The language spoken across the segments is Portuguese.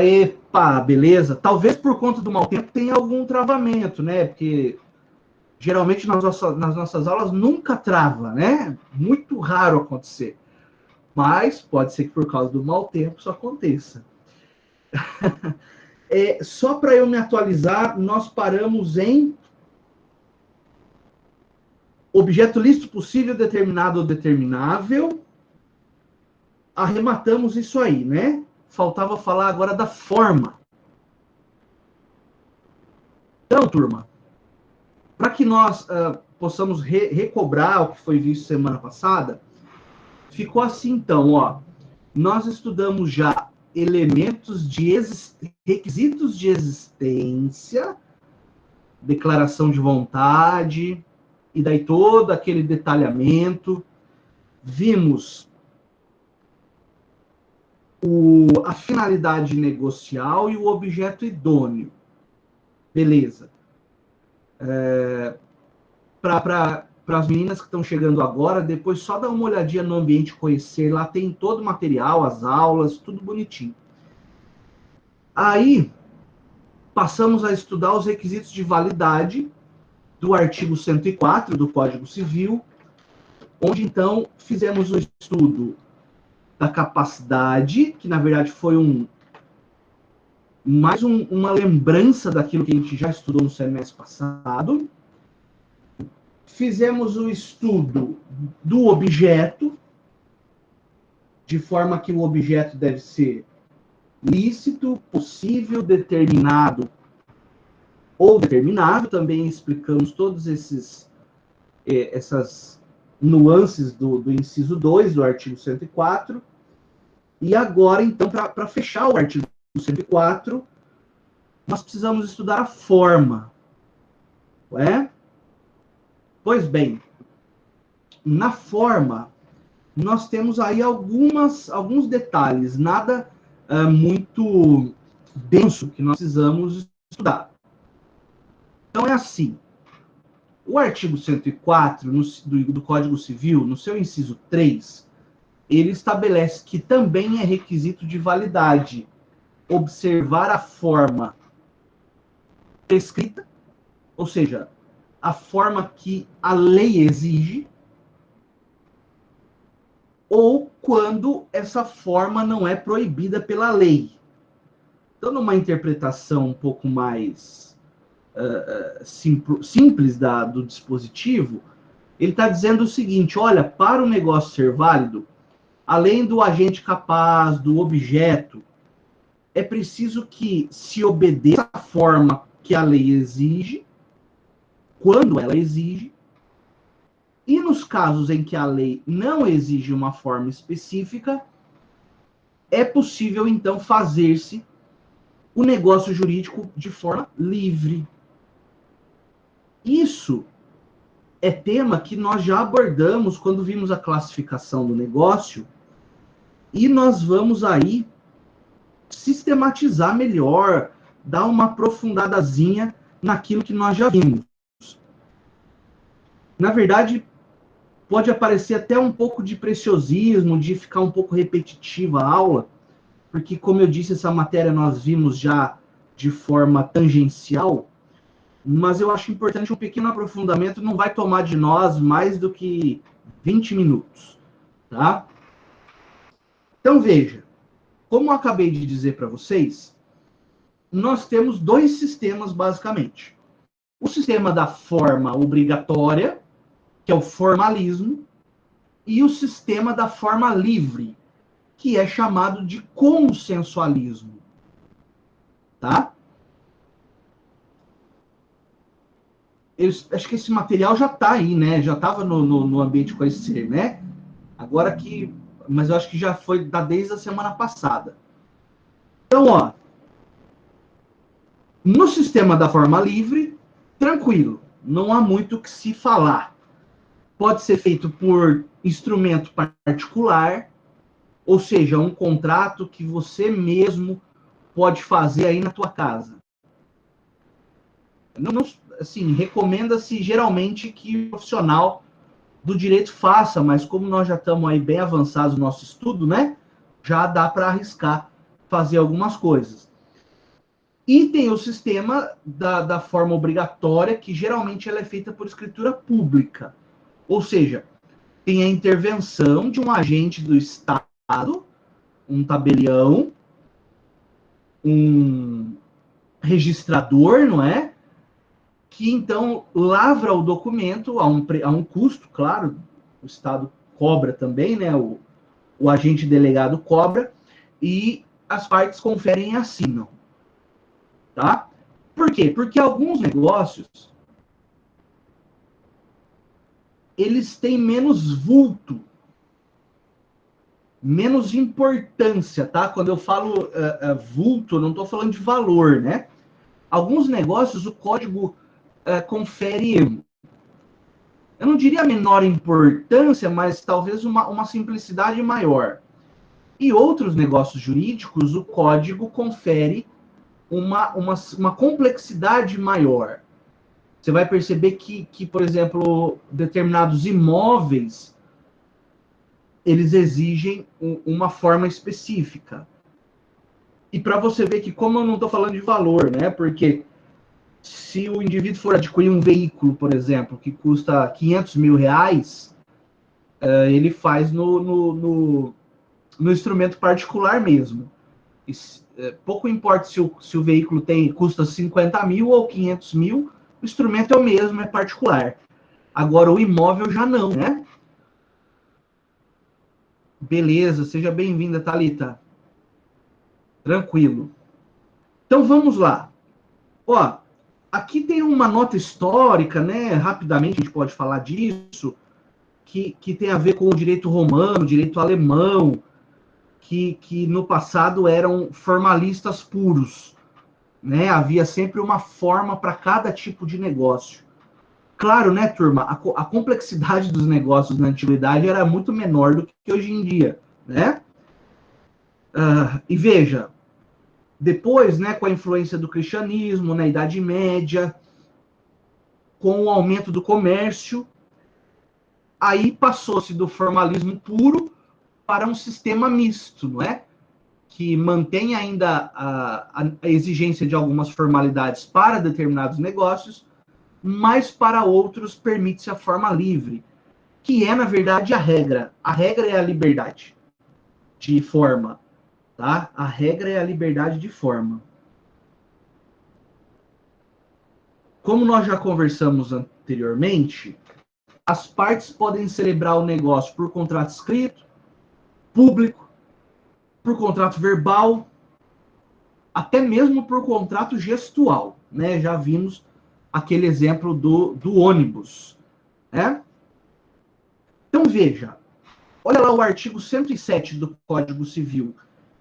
Epa, beleza. Talvez por conta do mau tempo tenha algum travamento, né? Porque geralmente nas nossas aulas nunca trava, né? Muito raro acontecer. Mas pode ser que por causa do mau tempo isso aconteça. Só para eu me atualizar, nós paramos em objeto lícito possível, determinado ou determinável. Arrematamos isso aí, né? Faltava falar agora da forma. Então, turma, para que nós possamos recobrar o que foi visto semana passada, ficou assim então, ó. Nós estudamos já elementos de requisitos de existência, declaração de vontade, e daí todo aquele detalhamento. Vimos a finalidade negocial e o objeto idôneo. Beleza. Para as meninas que estão chegando agora, depois só dá uma olhadinha no Ambiente Conhecer, lá tem todo o material, as aulas, tudo bonitinho. Aí, passamos a estudar os requisitos de validade do artigo 104 do Código Civil, onde, então, fizemos o estudo da capacidade, que, na verdade, foi uma lembrança daquilo que a gente já estudou no semestre passado. Fizemos o estudo do objeto, de forma que o objeto deve ser lícito, possível, determinado ou determinável. Também explicamos todas essas nuances do inciso 2 do artigo 104. E agora, então, para fechar o artigo 104, nós precisamos estudar a forma. Não é? Pois bem, na forma, nós temos aí alguns detalhes, nada muito denso que nós precisamos estudar. Então é assim, o artigo 104 do Código Civil, no seu inciso 3, ele estabelece que também é requisito de validade observar a forma prescrita, ou seja, a forma que a lei exige, ou quando essa forma não é proibida pela lei. Então, numa interpretação um pouco mais simples do dispositivo, ele está dizendo o seguinte: olha, para o negócio ser válido, além do agente capaz, do objeto, é preciso que se obedeça a forma que a lei exige, quando ela exige, e nos casos em que a lei não exige uma forma específica, é possível, então, fazer-se o negócio jurídico de forma livre. Isso é tema que nós já abordamos quando vimos a classificação do negócio, e nós vamos aí sistematizar melhor, dar uma aprofundadazinha naquilo que nós já vimos. Na verdade, pode aparecer até um pouco de preciosismo, de ficar um pouco repetitiva a aula, porque, como eu disse, essa matéria nós vimos já de forma tangencial, mas eu acho importante um pequeno aprofundamento, não vai tomar de nós mais do que 20 minutos, tá? Então, veja, como eu acabei de dizer para vocês, nós temos dois sistemas, basicamente. O sistema da forma obrigatória, que é o formalismo, e o sistema da forma livre, que é chamado de consensualismo. Tá? Eu acho que esse material já está aí, né? Já estava no Ambiente Conhecer, né? Agora que... Mas eu acho que já foi desde a semana passada. Então, ó, no sistema da forma livre, tranquilo, não há muito o que se falar. Pode ser feito por instrumento particular, ou seja, um contrato que você mesmo pode fazer aí na tua casa. Não, assim, recomenda-se geralmente que o profissional do direito faça, mas como nós já estamos aí bem avançados no nosso estudo, né? Já dá para arriscar fazer algumas coisas. E tem o sistema da forma obrigatória, que geralmente ela é feita por escritura pública. Ou seja, tem a intervenção de um agente do Estado, um tabelião, um registrador, não é? Que então lavra o documento a um custo, claro, o Estado cobra também, né? O agente delegado cobra, e as partes conferem e assinam. Tá? Por quê? Porque alguns negócios eles têm menos vulto, menos importância, tá? Quando eu falo vulto, eu não estou falando de valor, né? Alguns negócios o código confere, eu não diria menor importância, mas talvez uma simplicidade maior. E outros negócios jurídicos, o código confere uma complexidade maior. Você vai perceber que, por exemplo, determinados imóveis, eles exigem uma forma específica. E para você ver que, como eu não estou falando de valor, né? Porque se o indivíduo for adquirir um veículo, por exemplo, que custa 500 mil reais, ele faz no instrumento particular mesmo. E, pouco importa se o veículo custa 50 mil ou 500 mil, o instrumento é o mesmo, é particular. Agora, o imóvel já não, né? Beleza, seja bem-vinda, Thalita. Tranquilo. Então, vamos lá. Ó, aqui tem uma nota histórica, né? Rapidamente a gente pode falar disso, que tem a ver com o direito romano, direito alemão, que no passado eram formalistas puros, né? Havia sempre uma forma para cada tipo de negócio. Claro, né, turma? A complexidade dos negócios na antiguidade era muito menor do que hoje em dia, né? E veja, depois, né, com a influência do cristianismo, na Idade Média, com o aumento do comércio, aí passou-se do formalismo puro para um sistema misto, não é? Que mantém ainda a exigência de algumas formalidades para determinados negócios, mas para outros permite-se a forma livre, que é, na verdade, a regra. A regra é a liberdade de forma, tá? A regra é a liberdade de forma. Como nós já conversamos anteriormente, as partes podem celebrar o negócio por contrato escrito, público, por contrato verbal, até mesmo por contrato gestual, né? Já vimos aquele exemplo do ônibus, né? Então veja, olha lá o artigo 107 do Código Civil,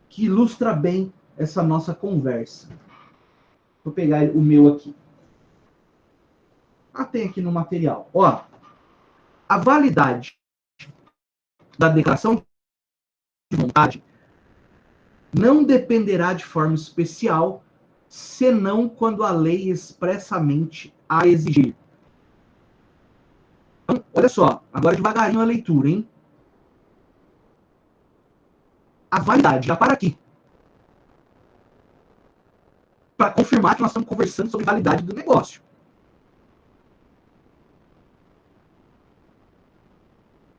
que ilustra bem essa nossa conversa. Vou pegar o meu aqui. Tem aqui no material. Ó, a validade da declaração de vontade não dependerá de forma especial, senão quando a lei expressamente a exigir. Então, olha só, agora devagarinho a leitura, hein? A validade, já para aqui. Para confirmar que nós estamos conversando sobre validade do negócio.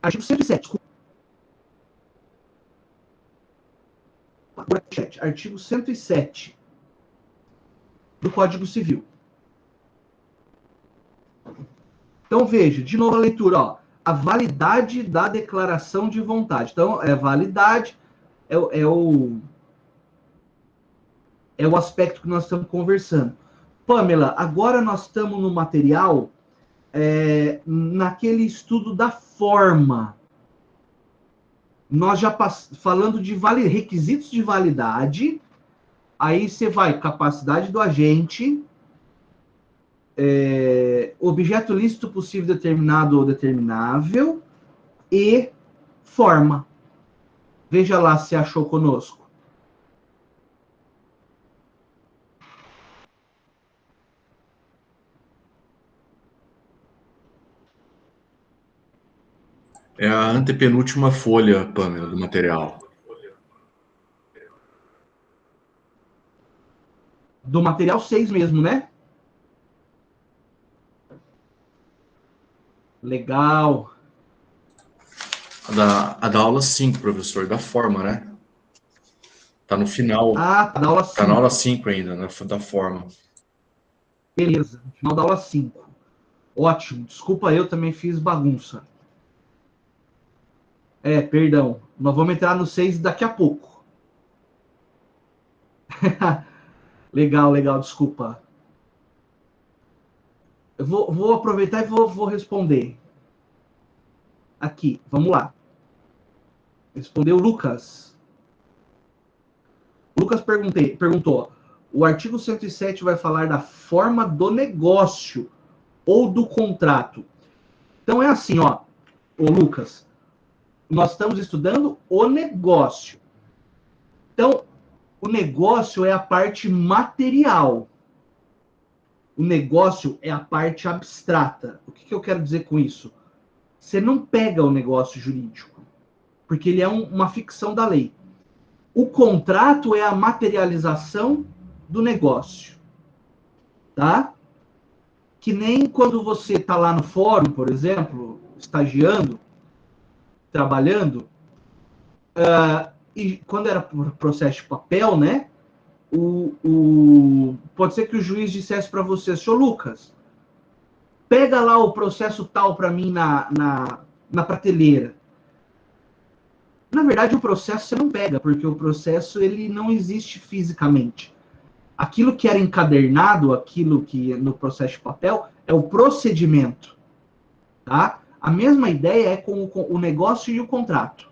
Artigo 107. Artigo 107 do Código Civil. Então, veja, de novo a leitura, ó. A validade da declaração de vontade. Então, validade é o aspecto que nós estamos conversando. Pamela, agora nós estamos no material, naquele estudo da forma. Nós já falando de requisitos de validade, aí você vai, capacidade do agente, objeto lícito possível determinado ou determinável e forma. Veja lá se achou conosco. É a antepenúltima folha, Pamela, do material. Do material 6 mesmo, né? Legal. A da aula 5, professor, da forma, né? Tá no final. Ah, tá na aula Tá na 5. aula 5 ainda, né? Da forma. Beleza. Final da aula 5. Ótimo. Desculpa, eu também fiz bagunça. Perdão. Nós vamos entrar no 6 daqui a pouco. Legal, legal. Desculpa. Eu vou aproveitar e vou responder. Aqui, vamos lá. Respondeu o Lucas. O Lucas perguntou: o artigo 107 vai falar da forma do negócio ou do contrato? Então é assim, ó, ô Lucas, nós estamos estudando o negócio. Então, o negócio é a parte material. O negócio é a parte abstrata. O que eu quero dizer com isso? Você não pega o negócio jurídico, porque ele é uma ficção da lei. O contrato é a materialização do negócio, tá? Que nem quando você está lá no fórum, por exemplo, estagiando, trabalhando, e quando era processo de papel, né? Pode ser que o juiz dissesse para você, senhor Lucas, pega lá o processo tal para mim na prateleira. Na verdade, o processo você não pega, porque o processo ele não existe fisicamente. Aquilo que era encadernado, aquilo que no processo de papel, é o procedimento. Tá? A mesma ideia é com o negócio e o contrato.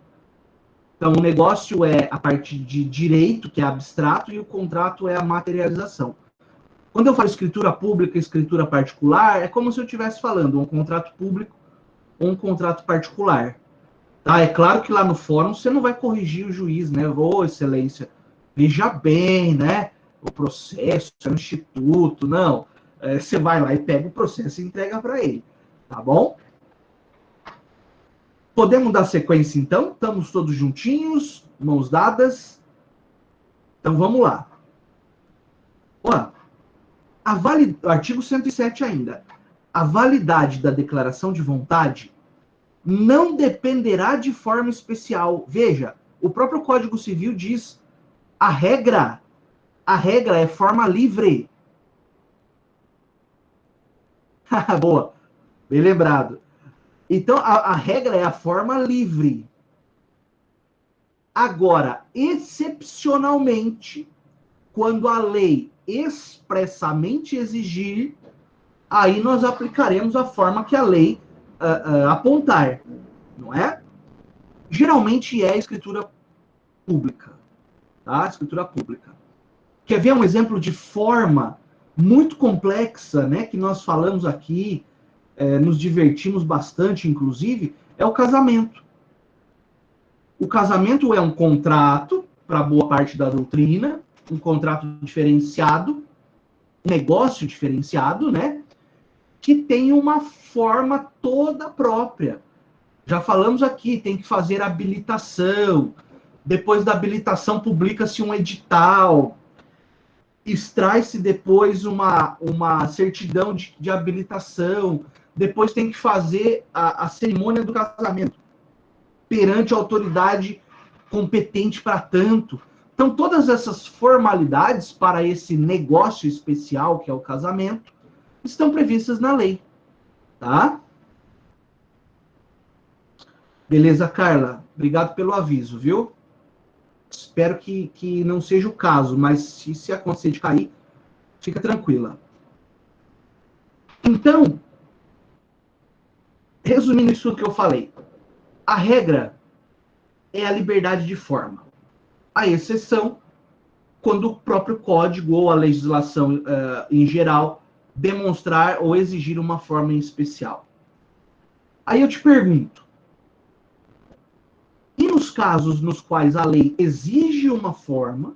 Então, o negócio é a parte de direito, que é abstrato, e o contrato é a materialização. Quando eu falo escritura pública e escritura particular, é como se eu estivesse falando um contrato público ou um contrato particular. Tá? É claro que lá no fórum você não vai corrigir o juiz, né? Ô, excelência, veja bem, né? O processo é um instituto, não. Você vai lá e pega o processo e entrega para ele. Tá bom? Podemos dar sequência, então? Estamos todos juntinhos, mãos dadas. Então, vamos lá. Ó, artigo 107 ainda. A validade da declaração de vontade não dependerá de forma especial. Veja, o próprio Código Civil diz a regra é forma livre. Boa, bem lembrado. Então, a regra é a forma livre. Agora, excepcionalmente, quando a lei expressamente exigir, aí nós aplicaremos a forma que a lei apontar, não é? Geralmente é a escritura pública, tá? Escritura pública. Quer ver um exemplo de forma muito complexa, né? Que nós falamos aqui, nos divertimos bastante, inclusive, é o casamento. O casamento é um contrato, para boa parte da doutrina, um contrato diferenciado, um negócio diferenciado, né? Que tem uma forma toda própria. Já falamos aqui, tem que fazer habilitação. Depois da habilitação, publica-se um edital. Extrai-se depois uma certidão de habilitação. Depois tem que fazer a cerimônia do casamento perante a autoridade competente para tanto. Então, todas essas formalidades para esse negócio especial, que é o casamento, estão previstas na lei. Tá? Beleza, Carla? Obrigado pelo aviso, viu? Espero que não seja o caso, mas se acontecer de cair, fica tranquila. Então, resumindo isso tudo que eu falei, a regra é a liberdade de forma. A exceção, quando o próprio código ou a legislação em geral demonstrar ou exigir uma forma em especial. Aí eu te pergunto, e nos casos nos quais a lei exige uma forma,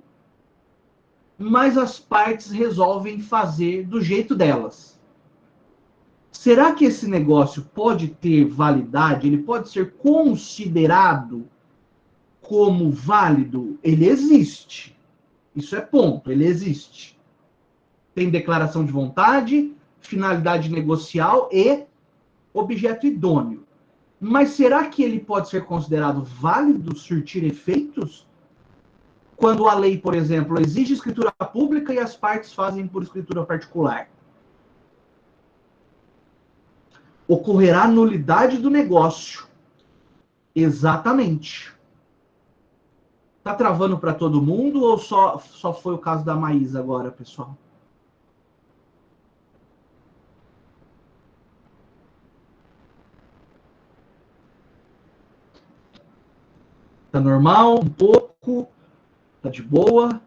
mas as partes resolvem fazer do jeito delas? Será que esse negócio pode ter validade? Ele pode ser considerado como válido? Ele existe. Isso é ponto, ele existe. Tem declaração de vontade, finalidade negocial e objeto idôneo. Mas será que ele pode ser considerado válido, surtir efeitos? Quando a lei, por exemplo, exige escritura pública e as partes fazem por escritura particular. Ocorrerá nulidade do negócio. Exatamente. Tá travando para todo mundo ou só foi o caso da Maísa agora, pessoal? Tá normal? Um pouco? Tá de boa?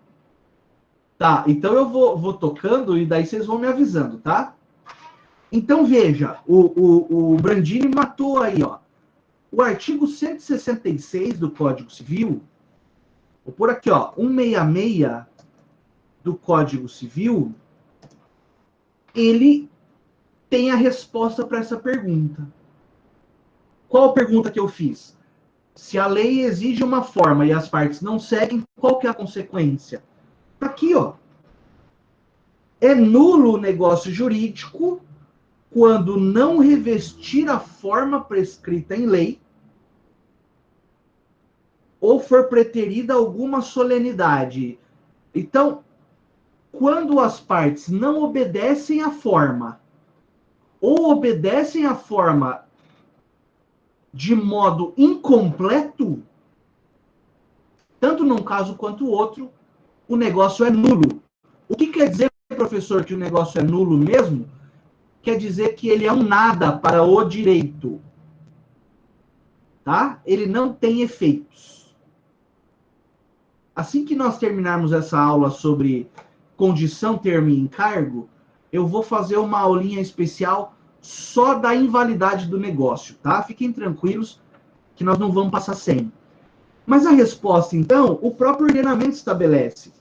Tá, então eu vou tocando e daí vocês vão me avisando, tá? Então veja, o Brandini matou aí, ó. O artigo 166 do Código Civil, vou pôr aqui, ó, 166 do Código Civil, ele tem a resposta para essa pergunta. Qual a pergunta que eu fiz? Se a lei exige uma forma e as partes não seguem, qual que é a consequência? Aqui, ó. É nulo o negócio jurídico quando não revestir a forma prescrita em lei ou for preterida alguma solenidade. Então, quando as partes não obedecem à forma ou obedecem à forma de modo incompleto, tanto num caso quanto no outro, o negócio é nulo. O que quer dizer, professor, que o negócio é nulo mesmo? Quer dizer que ele é um nada para o direito. Tá? Ele não tem efeitos. Assim que nós terminarmos essa aula sobre condição, termo e encargo, eu vou fazer uma aulinha especial só da invalidade do negócio, tá? Fiquem tranquilos que nós não vamos passar sem. Mas a resposta, então, o próprio ordenamento estabelece.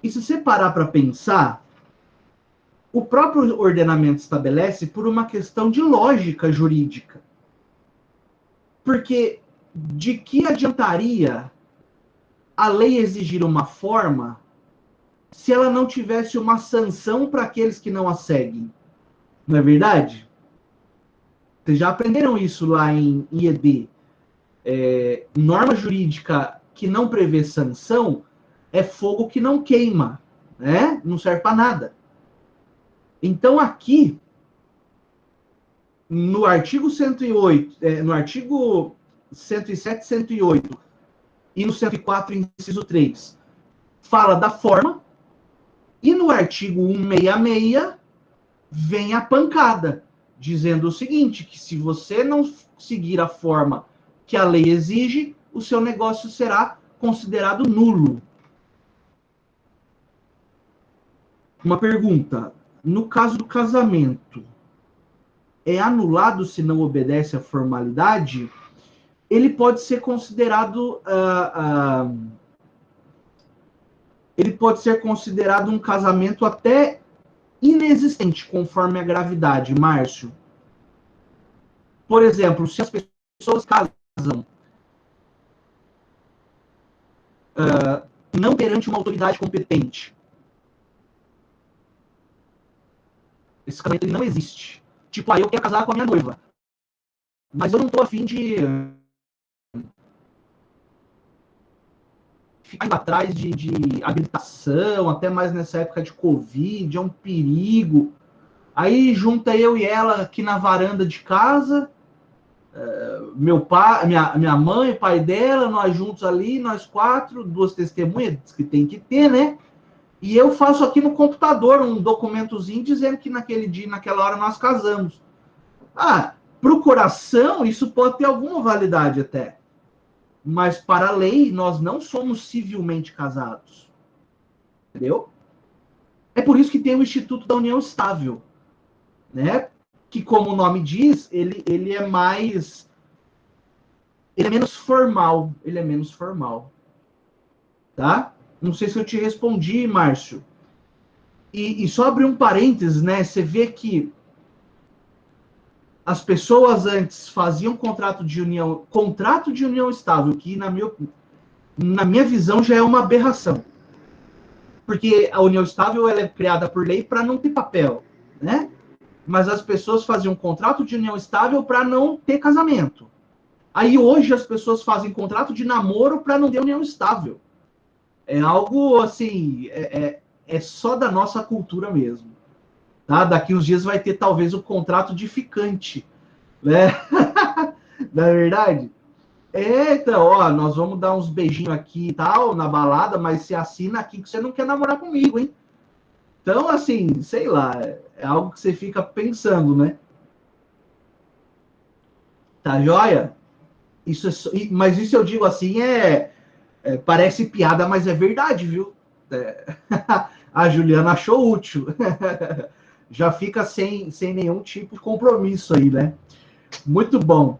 E se você parar para pensar, o próprio ordenamento estabelece por uma questão de lógica jurídica. Porque de que adiantaria a lei exigir uma forma se ela não tivesse uma sanção para aqueles que não a seguem? Não é verdade? Vocês já aprenderam isso lá em IED. Norma jurídica que não prevê sanção é fogo que não queima, né? Não serve para nada. Então aqui, no artigo 108, no artigo 107, 108 e no 104, inciso 3, fala da forma, e no artigo 166 vem a pancada, dizendo o seguinte, que se você não seguir a forma que a lei exige, o seu negócio será considerado nulo. Uma pergunta, no caso do casamento, é anulado se não obedece à formalidade? Ele pode ser considerado um casamento até inexistente, conforme a gravidade, Márcio. Por exemplo, se as pessoas casam não perante uma autoridade competente, esse casamento ele não existe. Tipo, eu quero casar com a minha noiva, mas eu não tô afim de ficar indo atrás de habilitação, até mais nessa época de Covid, é um perigo. Aí junta eu e ela aqui na varanda de casa, meu pai, minha mãe, o pai dela, nós juntos ali, nós quatro, duas testemunhas, que tem que ter, né? E eu faço aqui no computador um documentozinho dizendo que naquele dia, naquela hora, nós casamos. Pro coração, isso pode ter alguma validade até. Mas para a lei, nós não somos civilmente casados. Entendeu? É por isso que tem o Instituto da União Estável, né? Que, como o nome diz, ele é mais... Ele é menos formal. Ele é menos formal. Tá? Não sei se eu te respondi, Márcio. E só abrir um parênteses, né? Você vê que as pessoas antes faziam contrato de união estável, que na minha visão já é uma aberração. Porque a união estável ela é criada por lei para não ter papel, né? Mas as pessoas faziam um contrato de união estável para não ter casamento. Aí hoje as pessoas fazem contrato de namoro para não ter união estável. É algo assim, é só da nossa cultura mesmo. Tá? Daqui uns dias vai ter talvez o contrato de ficante, né? Na verdade. Então, ó, nós vamos dar uns beijinhos aqui e tal, na balada, mas você assina aqui que você não quer namorar comigo, hein? Então, assim, sei lá, é algo que você fica pensando, né? Tá joia? Isso mas isso eu digo assim, parece piada, mas é verdade, viu? É, a Juliana achou útil. Já fica sem nenhum tipo de compromisso aí, né? Muito bom.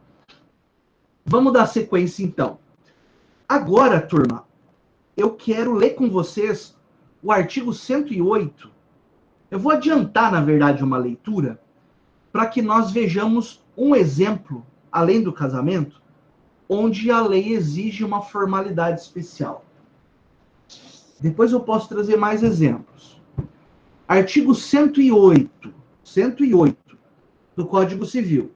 Vamos dar sequência, então. Agora, turma, eu quero ler com vocês o artigo 108. Eu vou adiantar, na verdade, uma leitura para que nós vejamos um exemplo, além do casamento, onde a lei exige uma formalidade especial. Depois eu posso trazer mais exemplos. Artigo 108 do Código Civil.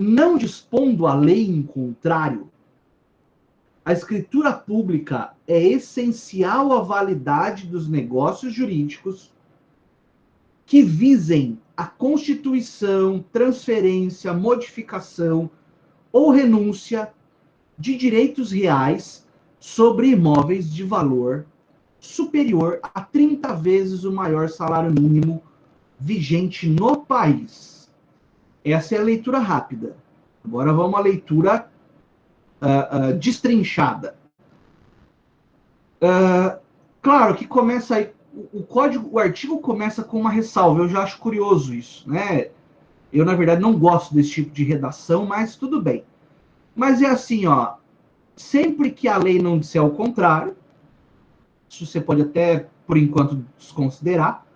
Não dispondo a lei em contrário, a escritura pública é essencial à validade dos negócios jurídicos que visem a constituição, transferência, modificação ou renúncia de direitos reais sobre imóveis de valor superior a 30 vezes o maior salário mínimo vigente no país. Essa é a leitura rápida. Agora vamos à leitura destrinchada. Claro que começa aí, o artigo começa com uma ressalva. Eu já acho curioso isso, né? Eu, na verdade, não gosto desse tipo de redação, mas tudo bem. Mas é assim, ó. Sempre que a lei não disser o contrário, isso você pode até, por enquanto, desconsiderar,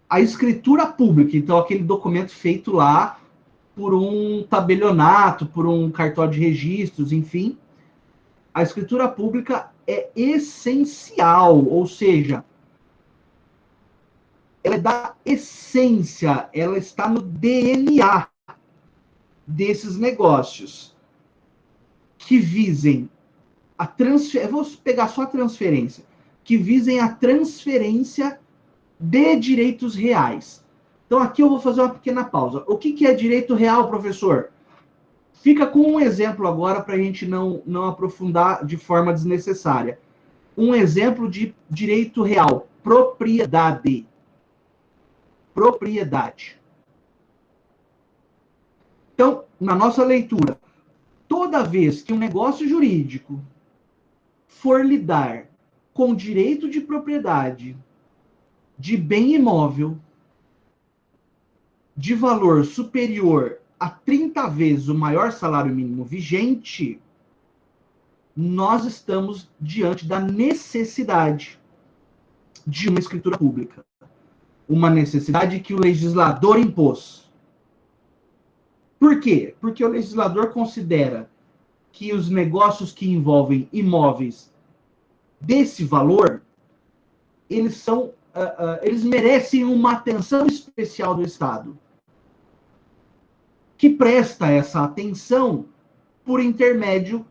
a escritura pública, então aquele documento feito lá por um tabelionato, por um cartório de registros, enfim, a escritura pública é essencial, ou seja, ela é da essência, ela está no DNA desses negócios que visem a transferência, vou pegar só a transferência, que visem a transferência de direitos reais. Então aqui eu vou fazer uma pequena pausa. O que é direito real, professor? Fica com um exemplo agora para a gente não aprofundar de forma desnecessária. Um exemplo de direito real, propriedade. Propriedade. Então, na nossa leitura, toda vez que um negócio jurídico for lidar com direito de propriedade de bem imóvel de valor superior a 30 vezes o maior salário mínimo vigente, nós estamos diante da necessidade de uma escritura pública. Uma necessidade que o legislador impôs. Por quê? Porque o legislador considera que os negócios que envolvem imóveis desse valor, eles merecem uma atenção especial do Estado, que presta essa atenção por intermédio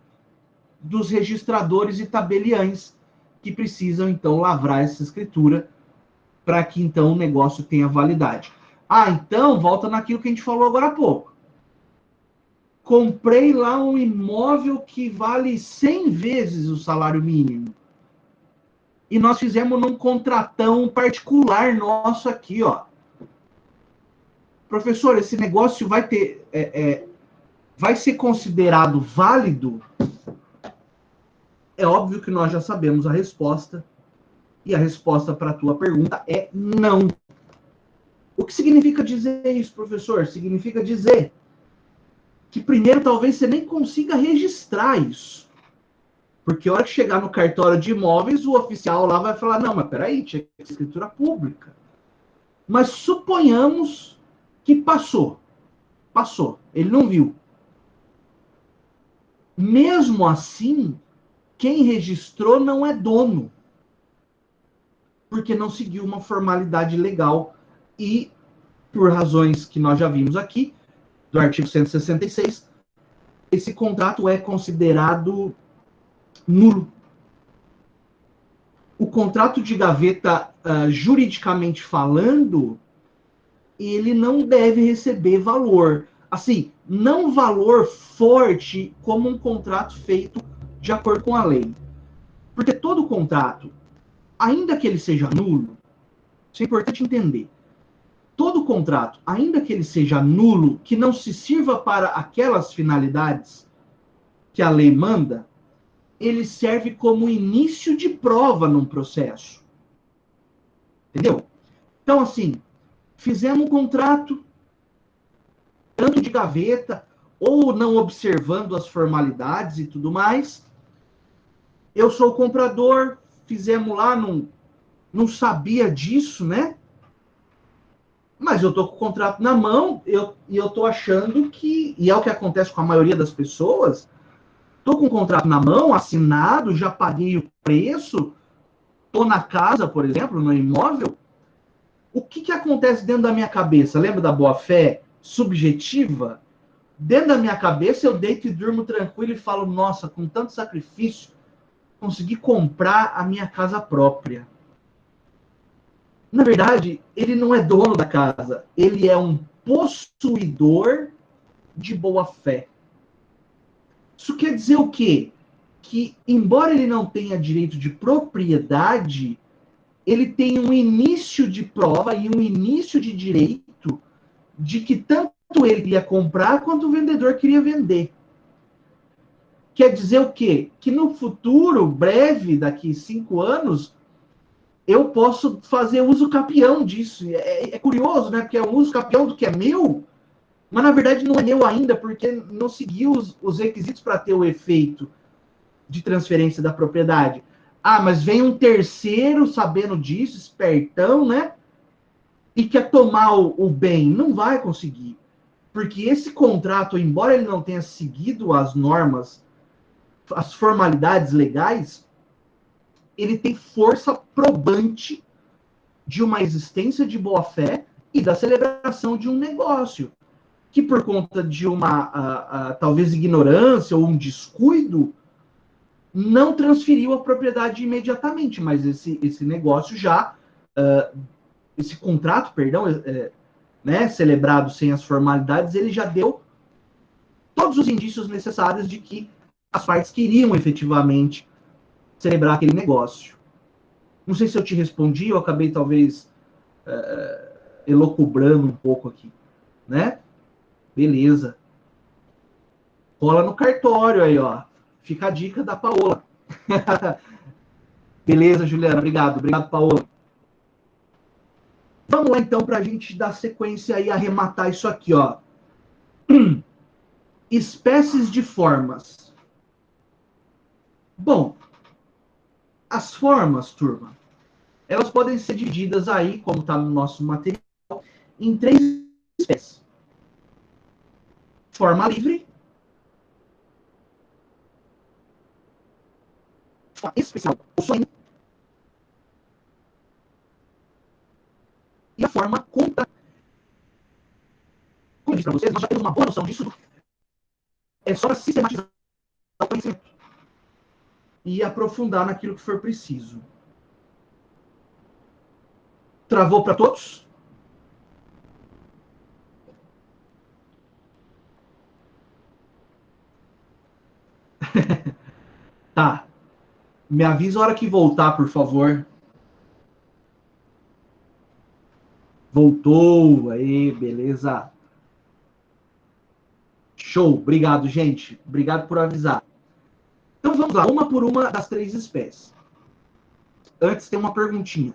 dos registradores e tabeliães que precisam, então, lavrar essa escritura para que, então, o negócio tenha validade. Então, volta naquilo que a gente falou agora há pouco. Comprei lá um imóvel que vale 100 vezes o salário mínimo. E nós fizemos num contratão particular nosso aqui, ó. Professor, esse negócio vai ter... vai ser considerado válido? É óbvio que nós já sabemos a resposta. E a resposta para a tua pergunta é não. O que significa dizer isso, professor? Significa dizer que primeiro talvez você nem consiga registrar isso. Porque a hora que chegar no cartório de imóveis, o oficial lá vai falar, não, mas peraí, tinha escritura pública. Mas suponhamos que passou. Passou. Ele não viu. Mesmo assim, quem registrou não é dono. porque não seguiu uma formalidade legal e, por razões que nós já vimos aqui, do artigo 166, esse contrato é considerado nulo. O contrato de gaveta, juridicamente falando, ele não deve receber valor. Assim, não valor forte como um contrato feito de acordo com a lei. Porque todo contrato, ainda que ele seja nulo, isso é importante entender. Todo contrato, ainda que ele seja nulo, que não se sirva para aquelas finalidades que a lei manda, ele serve como início de prova num processo. Entendeu? Então, assim, fizemos um contrato, tanto de gaveta, ou não observando as formalidades e tudo mais. Eu sou o comprador, fizemos lá, não sabia disso, né? Mas eu tô com o contrato na mão, e eu tô achando que, e é o que acontece com a maioria das pessoas, tô com o contrato na mão, assinado, já paguei o preço, tô na casa, por exemplo, no imóvel. O que acontece dentro da minha cabeça? Lembra da boa-fé subjetiva? Dentro da minha cabeça, eu deito e durmo tranquilo e falo, nossa, com tanto sacrifício, consegui comprar a minha casa própria. Na verdade, ele não é dono da casa, ele é um possuidor de boa-fé. Isso quer dizer o quê? Que, embora ele não tenha direito de propriedade, ele tem um início de prova e um início de direito de que tanto ele queria comprar quanto o vendedor queria vender. Quer dizer o quê? Que no futuro, breve, daqui 5 anos, eu posso fazer uso capião disso. É curioso, né? Porque é um uso capião do que é meu, mas na verdade não é meu ainda, porque não seguiu os requisitos para ter o efeito de transferência da propriedade. Ah, mas vem um terceiro sabendo disso, espertão, né? E quer tomar o bem. Não vai conseguir. Porque esse contrato, embora ele não tenha seguido as normas, as formalidades legais, ele tem força probante de uma existência de boa-fé e da celebração de um negócio, que por conta de uma, talvez, ignorância ou um descuido, não transferiu a propriedade imediatamente, mas esse negócio já, esse contrato, perdão, né, celebrado sem as formalidades, ele já deu todos os indícios necessários de que as partes queriam efetivamente celebrar aquele negócio. Não sei se eu te respondi, eu acabei talvez elocubrando um pouco aqui, né? Beleza. Cola no cartório aí, ó. Fica a dica da Paola. Beleza, Juliana, obrigado. Obrigado, Paola. Vamos lá, então, para a gente dar sequência e arrematar isso aqui, ó. Espécies de formas. Bom, as formas, turma, elas podem ser divididas aí, como está no nosso material, em 3 espécies. Forma livre, forma especial ou sonho, e a forma conta. Como eu disse para vocês, nós já temos uma boa noção disso. É só sistematizar o conhecimento e aprofundar naquilo que for preciso. Travou para todos? Tá. Me avisa a hora que voltar, por favor. Voltou. Aí, beleza. Show. Obrigado, gente. Obrigado por avisar. Então vamos lá, uma por uma das 3 espécies. Antes tem uma perguntinha.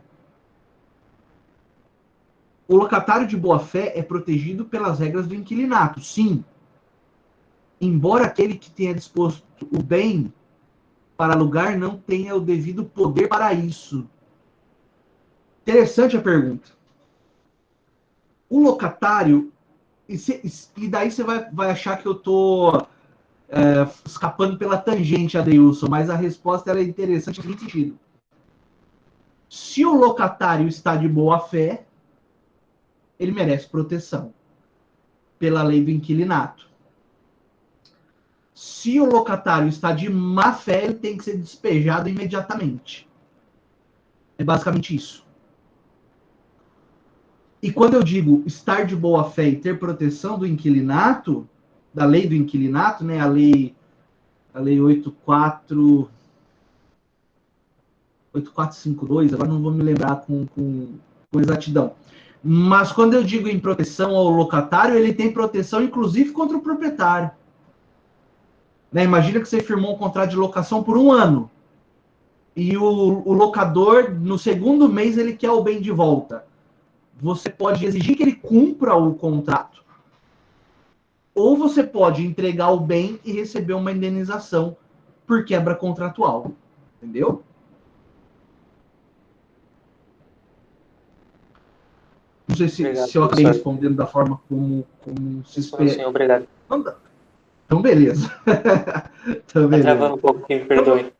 O locatário de boa-fé é protegido pelas regras do inquilinato, sim. Embora aquele que tenha disposto o bem para alugar não tenha o devido poder para isso. Interessante a pergunta. O locatário, e daí você vai achar que eu estou escapando pela tangente, Adeilson, mas a resposta ela é interessante em seguinte sentido. Se o locatário está de boa fé, ele merece proteção pela lei do inquilinato. Se o locatário está de má fé, ele tem que ser despejado imediatamente. É basicamente isso. E quando eu digo estar de boa fé e ter proteção do inquilinato, da lei do inquilinato, né, a lei 8452, agora não vou me lembrar com exatidão. Mas quando eu digo em proteção ao locatário, ele tem proteção inclusive contra o proprietário. Né? Imagina que você firmou um contrato de locação por 1 ano. E o locador, no segundo mês, ele quer o bem de volta. Você pode exigir que ele cumpra o contrato. Ou você pode entregar o bem e receber uma indenização por quebra contratual. Entendeu? Não sei Obrigado, se eu acabei professor. respondendo da forma como se Sim, espera. obrigado. Então, beleza. Então, Tá beleza. travando um pouco aqui, me Então, perdoe.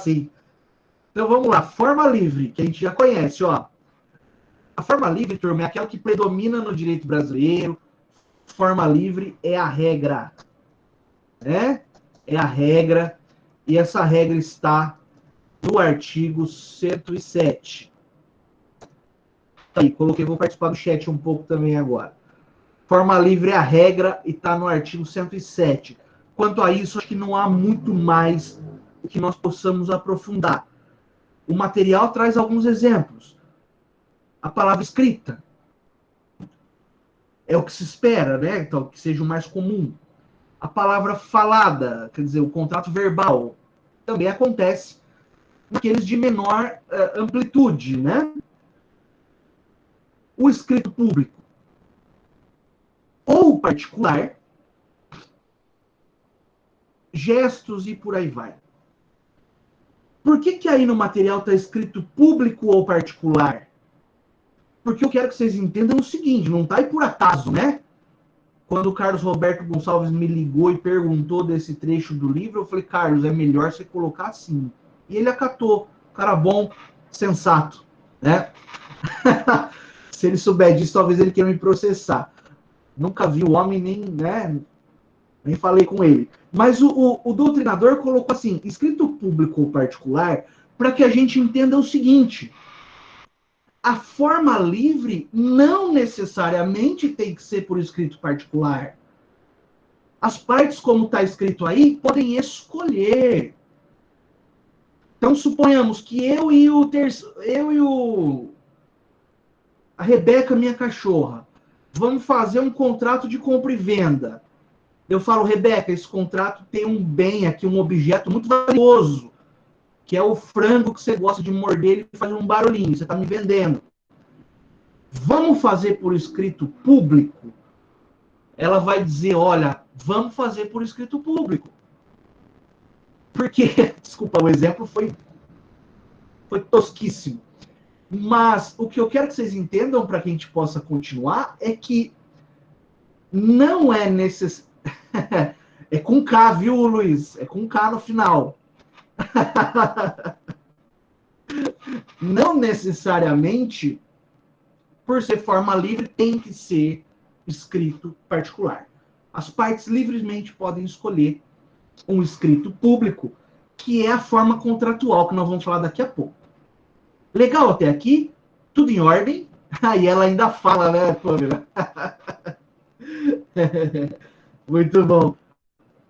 sim. Então, vamos lá. Forma livre, que a gente já conhece, ó. A forma livre, turma, é aquela que predomina no direito brasileiro. Forma livre é a regra. Né? É a regra. E essa regra está no artigo 107. Tá aí, coloquei, vou participar do chat um pouco também agora. Forma livre é a regra e está no artigo 107. Quanto a isso, acho que não há muito mais que nós possamos aprofundar. O material traz alguns exemplos. A palavra escrita é o que se espera, né? Então, que seja o mais comum. A palavra falada, quer dizer, o contrato verbal, também acontece naqueles de menor amplitude, né? O escrito público ou particular, gestos e por aí vai. Por que aí no material está escrito público ou particular? Porque eu quero que vocês entendam o seguinte, não está aí por acaso, né? Quando o Carlos Roberto Gonçalves me ligou e perguntou desse trecho do livro, eu falei, Carlos, é melhor você colocar assim. E ele acatou. Cara bom, sensato, né? Se ele souber disso, talvez ele queira me processar. Nunca vi o homem, nem falei com ele. Mas o doutrinador colocou assim, escrito público ou particular, para que a gente entenda o seguinte, a forma livre não necessariamente tem que ser por escrito particular. As partes, como está escrito aí, podem escolher. Então, suponhamos que a Rebeca, minha cachorra, vamos fazer um contrato de compra e venda. Eu falo, Rebeca, esse contrato tem um bem aqui, um objeto muito valioso, que é o frango que você gosta de morder e fazer um barulhinho, você está me vendendo. Vamos fazer por escrito público? Ela vai dizer, olha, vamos fazer por escrito público. Porque, desculpa, o exemplo foi tosquíssimo. Mas o que eu quero que vocês entendam para que a gente possa continuar é que não é necessário. É com K, viu, Luiz? É com K no final. Não necessariamente, por ser forma livre, tem que ser escrito particular. As partes livremente podem escolher um escrito público, que é a forma contratual, que nós vamos falar daqui a pouco. Legal até aqui? Tudo em ordem? Aí ela ainda fala, né, Pamela? Muito bom.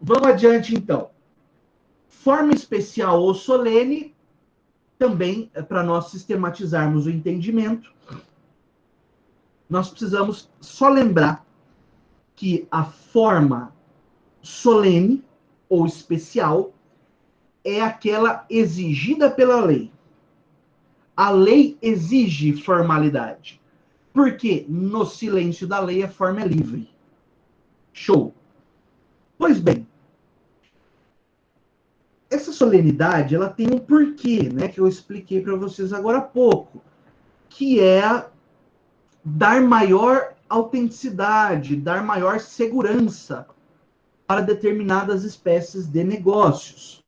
Vamos adiante, então. Forma especial ou solene, também, para nós sistematizarmos o entendimento, nós precisamos só lembrar que a forma solene ou especial é aquela exigida pela lei. A lei exige formalidade, porque no silêncio da lei a forma é livre. Show. Pois bem, essa solenidade ela tem um porquê, né, que eu expliquei para vocês agora há pouco, que é dar maior autenticidade, dar maior segurança para determinadas espécies de negócios.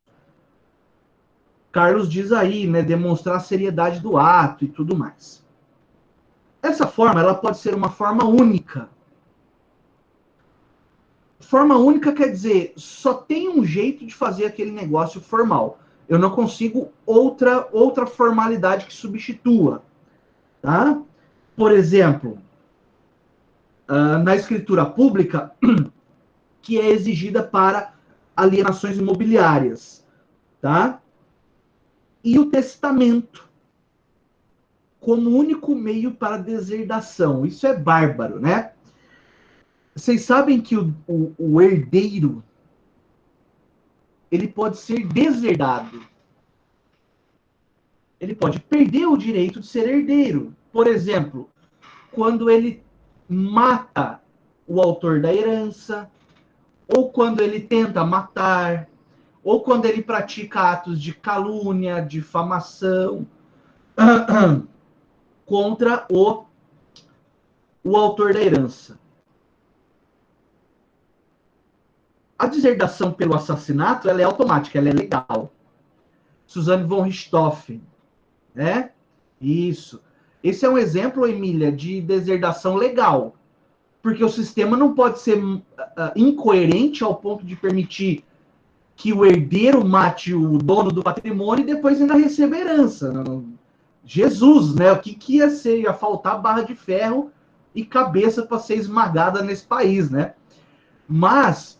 Carlos diz aí, né, demonstrar a seriedade do ato e tudo mais. Essa forma, ela pode ser uma forma única. Forma única quer dizer, só tem um jeito de fazer aquele negócio formal. Eu não consigo outra formalidade que substitua. Tá? Por exemplo, na escritura pública, que é exigida para alienações imobiliárias. Tá? E o testamento, como único meio para deserdação. Isso é bárbaro, né? Vocês sabem que o herdeiro, ele pode ser deserdado. Ele pode perder o direito de ser herdeiro. Por exemplo, quando ele mata o autor da herança, ou quando ele tenta matar, ou quando ele pratica atos de calúnia, difamação contra o autor da herança. A deserdação pelo assassinato, ela é automática, ela é legal. Suzanne von Richthofen, né? Isso. Esse é um exemplo, Emília, de deserdação legal. Porque o sistema não pode ser incoerente ao ponto de permitir que o herdeiro mate o dono do patrimônio e depois ainda receba herança. Jesus, né? O que ia ser? Ia faltar barra de ferro e cabeça para ser esmagada nesse país, né? Mas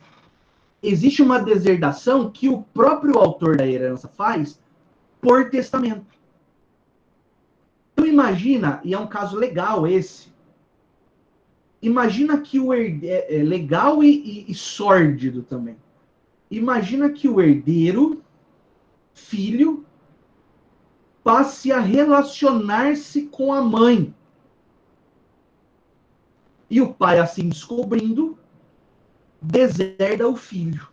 existe uma deserdação que o próprio autor da herança faz por testamento. Então imagina, e é um caso legal esse, imagina que o herdeiro é legal e sórdido também. Imagina que o herdeiro, filho, passe a relacionar-se com a mãe. E o pai, assim descobrindo, deserda o filho.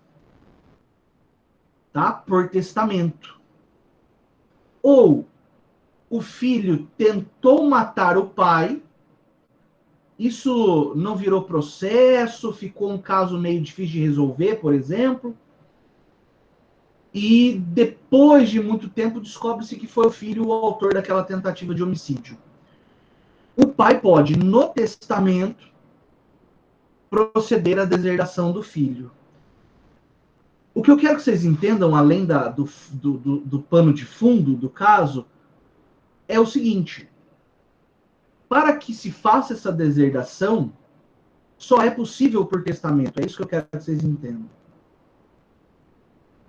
Tá? Por testamento. Ou o filho tentou matar o pai, isso não virou processo, ficou um caso meio difícil de resolver, por exemplo. E depois de muito tempo descobre-se que foi o filho o autor daquela tentativa de homicídio. O pai pode, no testamento, proceder à deserdação do filho. O que eu quero que vocês entendam, além do pano de fundo do caso, é o seguinte: para que se faça essa deserdação, só é possível por testamento. É isso que eu quero que vocês entendam.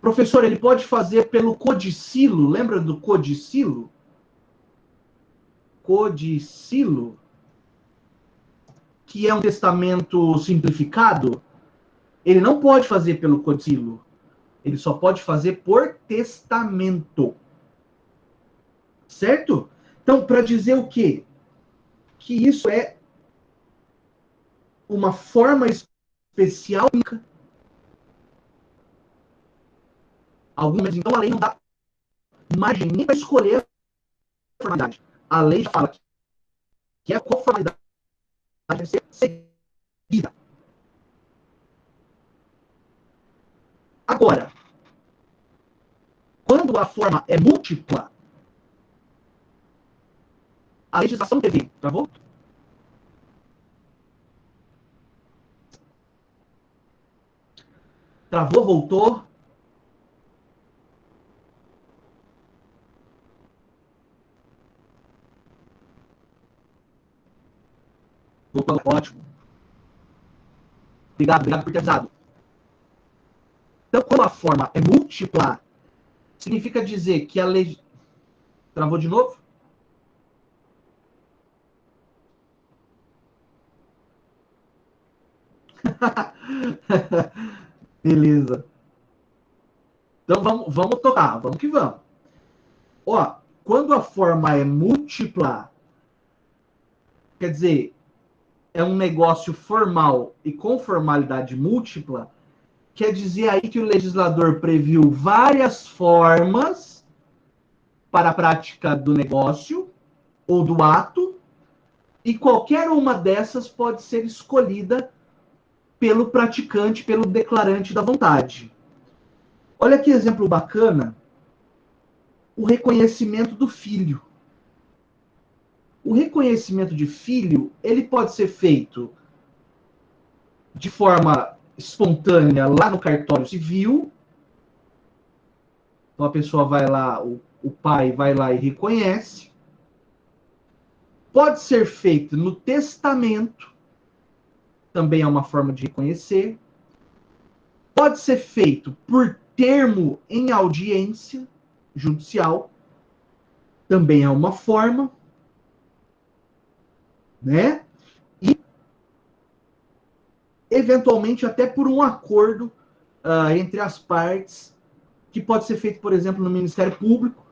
Professor, ele pode fazer pelo codicilo. Lembra do codicilo? Codicilo, que é um testamento simplificado. Ele não pode fazer pelo codicilo. Ele só pode fazer por testamento. Certo? Então, para dizer o quê? Que isso é uma forma especial. Algumas, então, a lei não dá margem nem para escolher a formalidade. A lei fala que é qual formalidade deve ser seguida. Agora, quando a forma é múltipla, a legislação prevê. Travou? Travou, voltou. Voltou, ótimo. Obrigado por ter avisado. Então, quando a forma é múltipla, significa dizer que a lei... Travou de novo? Beleza. Então, vamos tocar. Vamos que vamos. Ó, quando a forma é múltipla, quer dizer, é um negócio formal e com formalidade múltipla, quer dizer aí que o legislador previu várias formas para a prática do negócio ou do ato, e qualquer uma dessas pode ser escolhida pelo praticante, pelo declarante da vontade. Olha que exemplo bacana o reconhecimento do filho. O reconhecimento de filho, ele pode ser feito de forma espontânea lá no cartório civil. Então a pessoa vai lá, o pai vai lá e reconhece. Pode ser feito no testamento, também é uma forma de reconhecer. Pode ser feito por termo em audiência judicial, também é uma forma, né? E, eventualmente, até por um acordo entre as partes, que pode ser feito, por exemplo, no Ministério Público,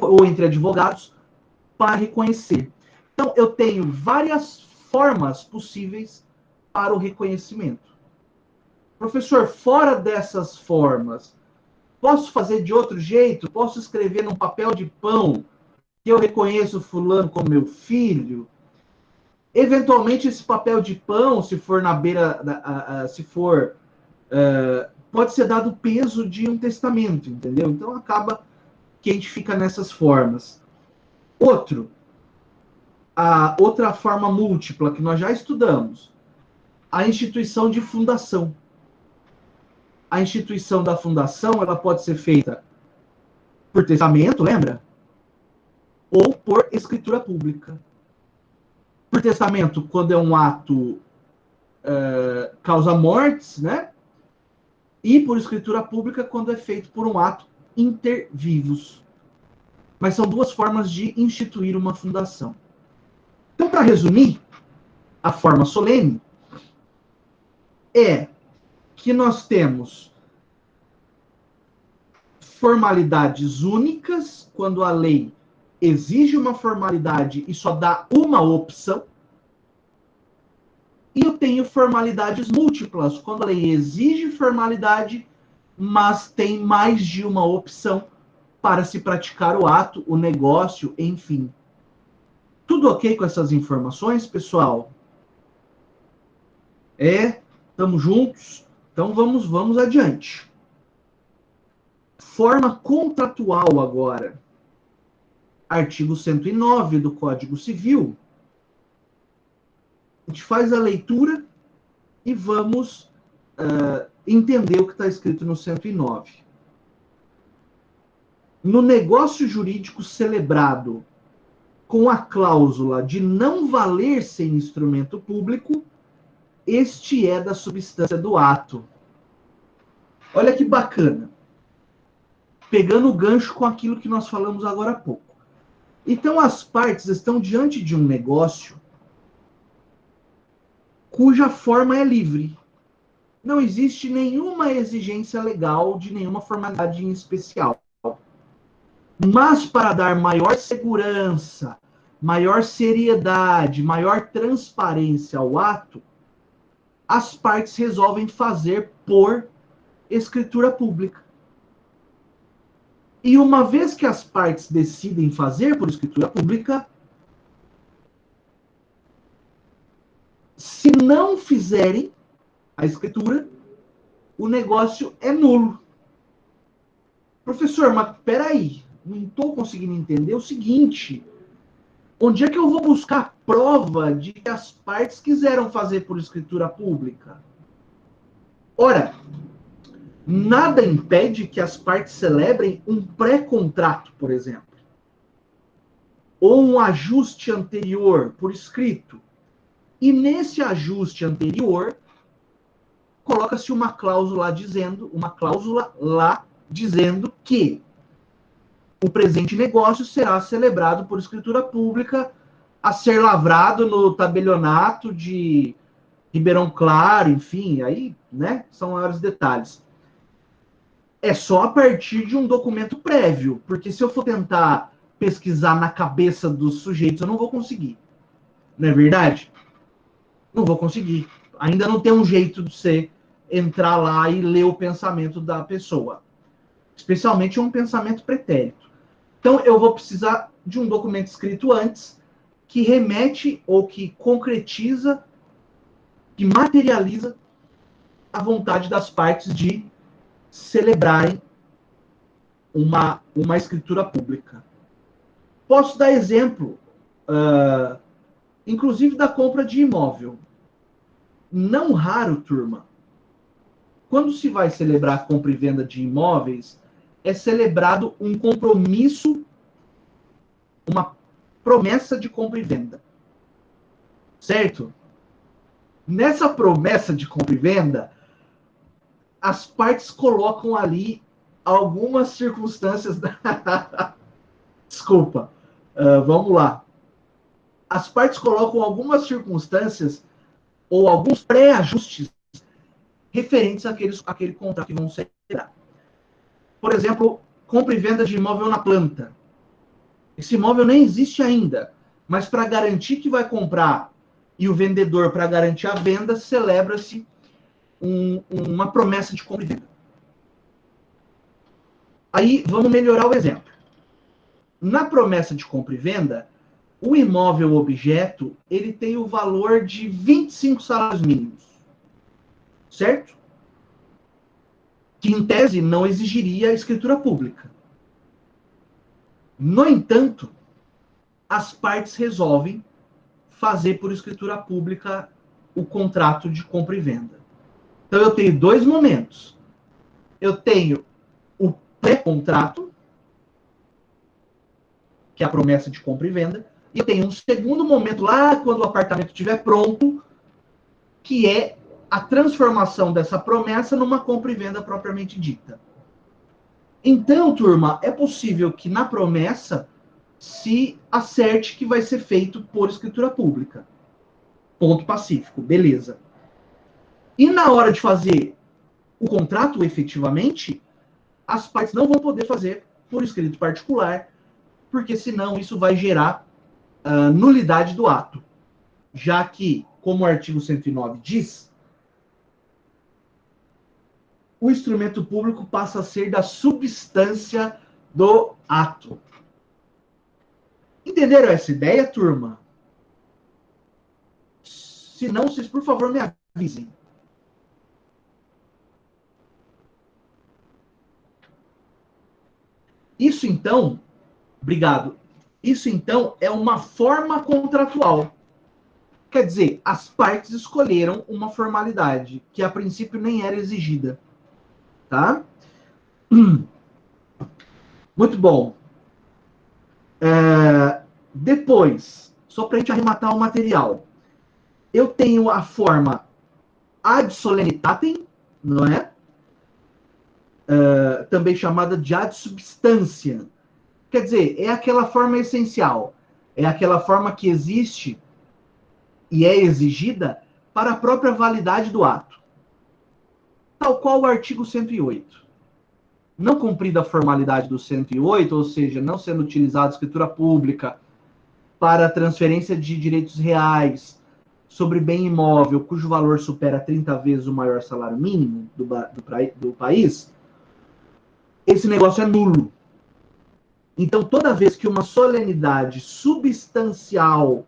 ou entre advogados, para reconhecer. Então, eu tenho várias formas possíveis para o reconhecimento. Professor, fora dessas formas, posso fazer de outro jeito? Posso escrever num papel de pão que eu reconheço fulano como meu filho? Eventualmente, esse papel de pão, se for na beira, pode ser dado peso de um testamento, entendeu? Então, acaba que a gente fica nessas formas. Outra forma múltipla que nós já estudamos, a instituição de fundação. A instituição da fundação, ela pode ser feita por testamento, lembra? Ou por escritura pública. Por testamento, quando é um ato causa mortes, né? E por escritura pública, quando é feito por um ato inter vivos. Mas são duas formas de instituir uma fundação. Então, para resumir, a forma solene é que nós temos formalidades únicas, quando a lei exige uma formalidade e só dá uma opção. E eu tenho formalidades múltiplas, quando a lei exige formalidade, mas tem mais de uma opção para se praticar o ato, o negócio, enfim. Tudo ok com essas informações, pessoal? Estamos juntos? Então vamos adiante. Forma contratual agora. Artigo 109 do Código Civil. A gente faz a leitura e vamos entender o que está escrito no 109. No negócio jurídico celebrado com a cláusula de não valer-se em instrumento público, este é da substância do ato. Olha que bacana. Pegando o gancho com aquilo que nós falamos agora há pouco. Então, as partes estão diante de um negócio cuja forma é livre. Não existe nenhuma exigência legal de nenhuma formalidade em especial. Mas para dar maior segurança, maior seriedade, maior transparência ao ato, as partes resolvem fazer por escritura pública. E uma vez que as partes decidem fazer por escritura pública, se não fizerem a escritura, o negócio é nulo. Professor, mas peraí, não estou conseguindo entender o seguinte: onde é que eu vou buscar prova de que as partes quiseram fazer por escritura pública? Ora, nada impede que as partes celebrem um pré-contrato, por exemplo, ou um ajuste anterior por escrito. E nesse ajuste anterior, coloca-se uma cláusula lá dizendo que o presente negócio será celebrado por escritura pública, a ser lavrado no tabelionato de Ribeirão Claro, enfim, aí, né, são maiores detalhes. É só a partir de um documento prévio, porque se eu for tentar pesquisar na cabeça dos sujeitos, eu não vou conseguir. Não é verdade? Não vou conseguir. Ainda não tem um jeito de você entrar lá e ler o pensamento da pessoa. Especialmente um pensamento pretérito. Então, eu vou precisar de um documento escrito antes, que remete ou que concretiza, que materializa a vontade das partes de celebrarem uma escritura pública. Posso dar exemplo, inclusive da compra de imóvel. Não raro, turma, quando se vai celebrar a compra e venda de imóveis, é celebrado um compromisso, uma promessa de compra e venda. Certo? Nessa promessa de compra e venda, as partes colocam ali algumas circunstâncias. Desculpa. Vamos lá. As partes colocam algumas circunstâncias ou alguns pré-ajustes referentes àquele contrato que vão ser. Por exemplo, compra e venda de imóvel na planta. Esse imóvel nem existe ainda, mas para garantir que vai comprar e o vendedor, para garantir a venda, celebra-se uma promessa de compra e venda. Aí, vamos melhorar o exemplo. Na promessa de compra e venda, o imóvel objeto, ele tem o valor de 25 salários mínimos. Certo? Que, em tese, não exigiria escritura pública. No entanto, as partes resolvem fazer por escritura pública o contrato de compra e venda. Então, eu tenho dois momentos. Eu tenho o pré-contrato, que é a promessa de compra e venda, e eu tenho um segundo momento lá, quando o apartamento estiver pronto, que é a transformação dessa promessa numa compra e venda propriamente dita. Então, turma, é possível que na promessa se acerte que vai ser feito por escritura pública. Ponto pacífico, beleza. E na hora de fazer o contrato, efetivamente, as partes não vão poder fazer por escrito particular, porque senão isso vai gerar nulidade do ato. Já que, como o artigo 109 diz, o instrumento público passa a ser da substância do ato. Entenderam essa ideia, turma? Se não, vocês, por favor, me avisem. Isso, então, obrigado. Isso, então, é uma forma contratual. Quer dizer, as partes escolheram uma formalidade que, a princípio, nem era exigida. Tá? Muito bom. Depois, só para a gente arrematar o material, eu tenho a forma ad solenitatem, não é? Também chamada de ad substantia. Quer dizer, é aquela forma essencial, é aquela forma que existe e é exigida para a própria validade do ato. Tal qual o artigo 108. Não cumprida a formalidade do 108, ou seja, não sendo utilizada a escritura pública para a transferência de direitos reais sobre bem imóvel cujo valor supera 30 vezes o maior salário mínimo do país, esse negócio é nulo. Então, toda vez que uma solenidade substancial,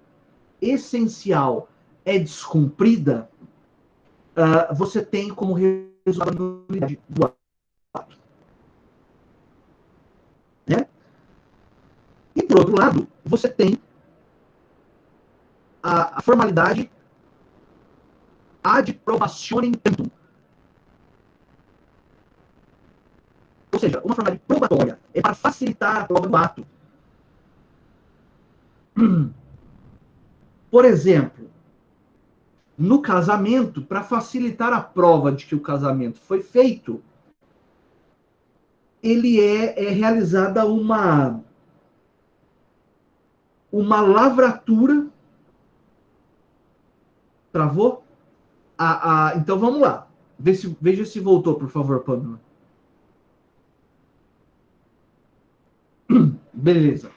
essencial, é descumprida, você tem como resultado a nulidade do ato. Né? E, por outro lado, você tem a formalidade ad probationem tantum. Ou seja, uma formalidade probatória é para facilitar a prova do ato. Por exemplo, no casamento, para facilitar a prova de que o casamento foi feito, ele é realizada uma lavratura. Travou? Então vamos lá. Veja se voltou, por favor, Pamela. Beleza.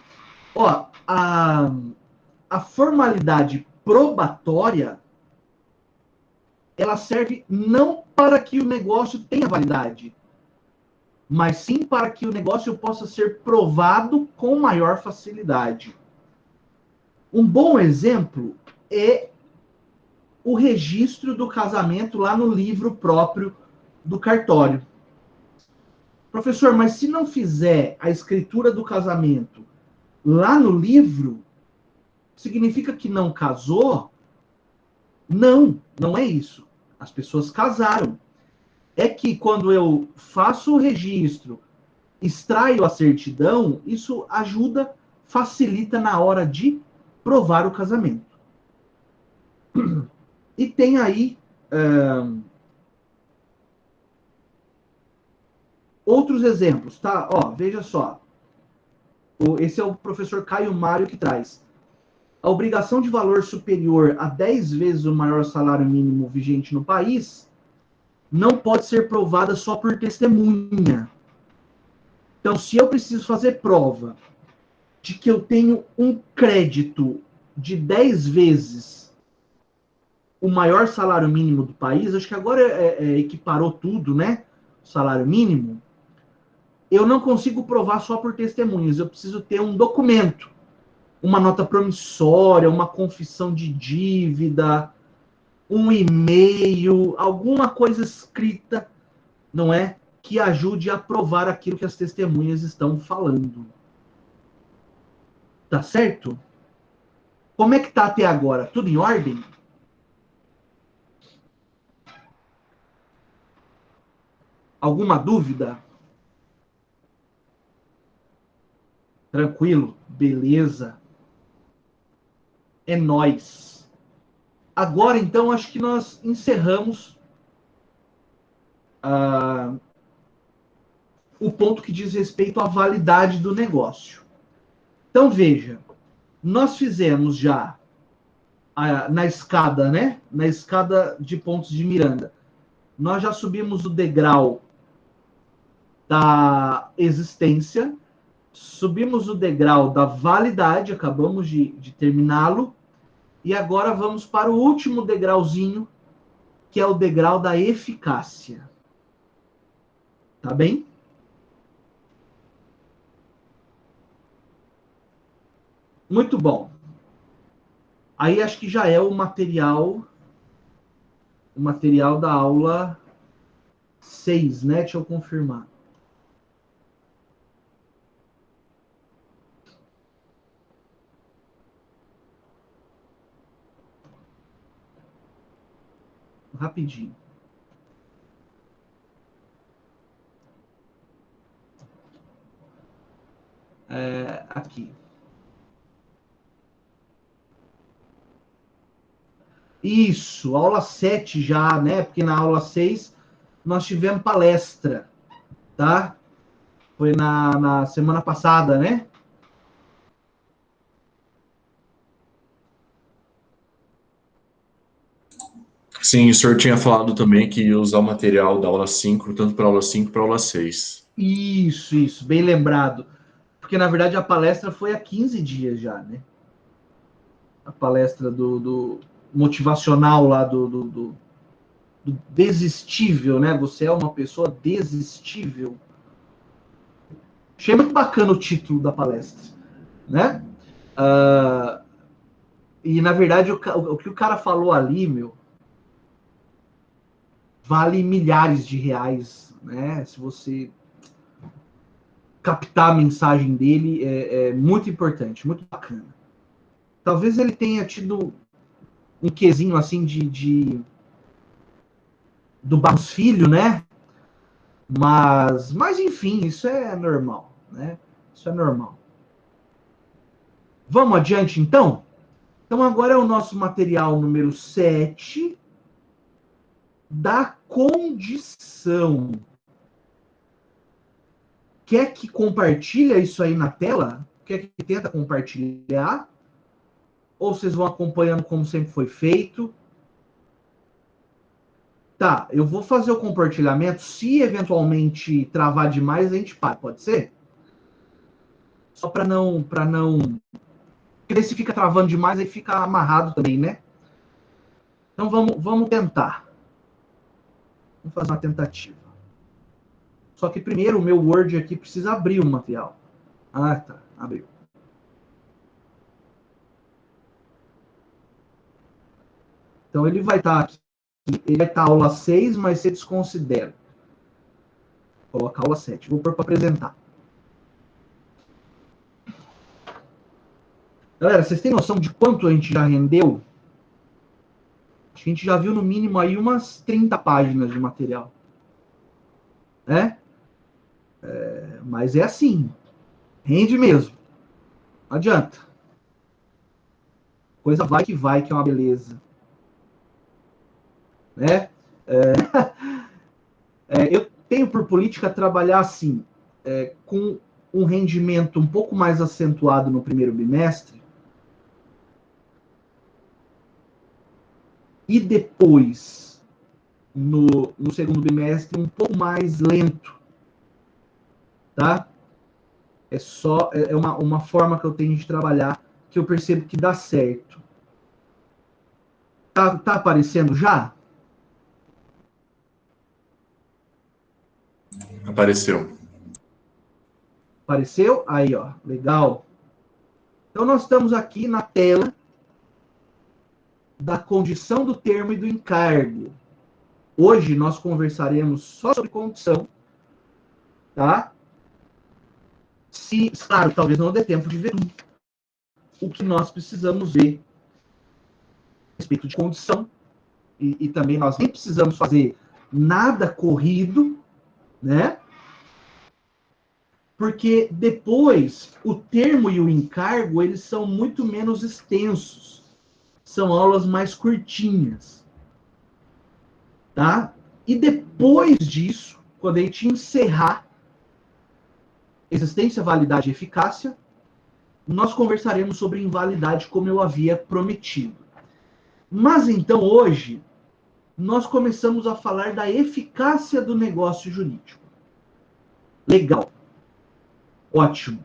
Ó, a formalidade probatória, ela serve não para que o negócio tenha validade, mas sim para que o negócio possa ser provado com maior facilidade. Um bom exemplo é o registro do casamento lá no livro próprio do cartório. Professor, mas se não fizer a escritura do casamento lá no livro, significa que não casou? Não, não é isso. As pessoas casaram. É que quando eu faço o registro, extraio a certidão, isso ajuda, facilita na hora de provar o casamento. E tem aí outros exemplos, tá? Ó, veja só. Esse é o professor Caio Mário que traz. A obrigação de valor superior a 10 vezes o maior salário mínimo vigente no país não pode ser provada só por testemunha. Então, se eu preciso fazer prova de que eu tenho um crédito de 10 vezes o maior salário mínimo do país, acho que agora equiparou tudo, né? O salário mínimo. Eu não consigo provar só por testemunhas, eu preciso ter um documento, uma nota promissória, uma confissão de dívida, um e-mail, alguma coisa escrita, não é? Que ajude a provar aquilo que as testemunhas estão falando. Tá certo? Como é que tá até agora? Tudo em ordem? Alguma dúvida? Tranquilo? Beleza. É nóis. Agora, então, acho que nós encerramos o ponto que diz respeito à validade do negócio. Então, veja, nós fizemos já na escada, né? Na escada de Pontes de Miranda. Nós já subimos o degrau da existência, subimos o degrau da validade, acabamos de terminá-lo, e agora vamos para o último degrauzinho, que é o degrau da eficácia. Tá bem? Muito bom. Aí acho que já é o material da aula 6, né? Deixa eu confirmar. Rapidinho. Aqui. Isso, aula 7 já, né? Porque na aula 6 nós tivemos palestra, tá? Foi na semana passada, né? Sim, o senhor tinha falado também que ia usar o material da aula 5, tanto para a aula 5 para a aula 6. Isso, bem lembrado. Porque, na verdade, a palestra foi há 15 dias já, né? A palestra do motivacional lá do desistível, né? Você é uma pessoa desistível. Achei muito bacana o título da palestra, né? E, na verdade, o que o cara falou ali, meu, vale milhares de reais, né? Se você captar a mensagem dele, é muito importante, muito bacana. Talvez ele tenha tido um quesinho assim do Barros Filho, né? Mas enfim, isso é normal, né? Isso é normal. Vamos adiante, então? Então, agora é o nosso material número 7 da condição. Quer que compartilha isso aí na tela? Quer que tenta compartilhar? Ou vocês vão acompanhando como sempre foi feito? Tá, eu vou fazer o compartilhamento. Se eventualmente travar demais, a gente para, pode ser? Só para não. Porque se fica travando demais, aí fica amarrado também, né? Então vamos tentar. Vamos fazer uma tentativa. Só que primeiro o meu Word aqui precisa abrir o material. Ah, tá. Abriu. Então ele vai estar aqui. Ele vai estar aula 6, mas você desconsidera. Coloca aula 7. Vou pôr para apresentar. Galera, vocês têm noção de quanto a gente já rendeu? Acho que a gente já viu no mínimo aí umas 30 páginas de material. Né? Mas é assim. Rende mesmo. Não adianta. Coisa vai, que é uma beleza. Né? Eu tenho por política trabalhar assim, com um rendimento um pouco mais acentuado no primeiro bimestre e depois, no segundo bimestre, um pouco mais lento. Tá? É uma forma que eu tenho de trabalhar que eu percebo que dá certo. Tá aparecendo já? Apareceu. Apareceu? Aí, ó. Legal. Então, nós estamos aqui na tela da condição do termo e do encargo. Hoje, nós conversaremos só sobre condição, tá? Claro, talvez não dê tempo de ver o que nós precisamos ver a respeito de condição. E também nós nem precisamos fazer nada corrido, né? Porque depois, o termo e o encargo, eles são muito menos extensos. São aulas mais curtinhas. Tá? E depois disso, quando a gente encerrar existência, validade e eficácia, nós conversaremos sobre invalidade, como eu havia prometido. Mas então, hoje, nós começamos a falar da eficácia do negócio jurídico. Legal. Ótimo.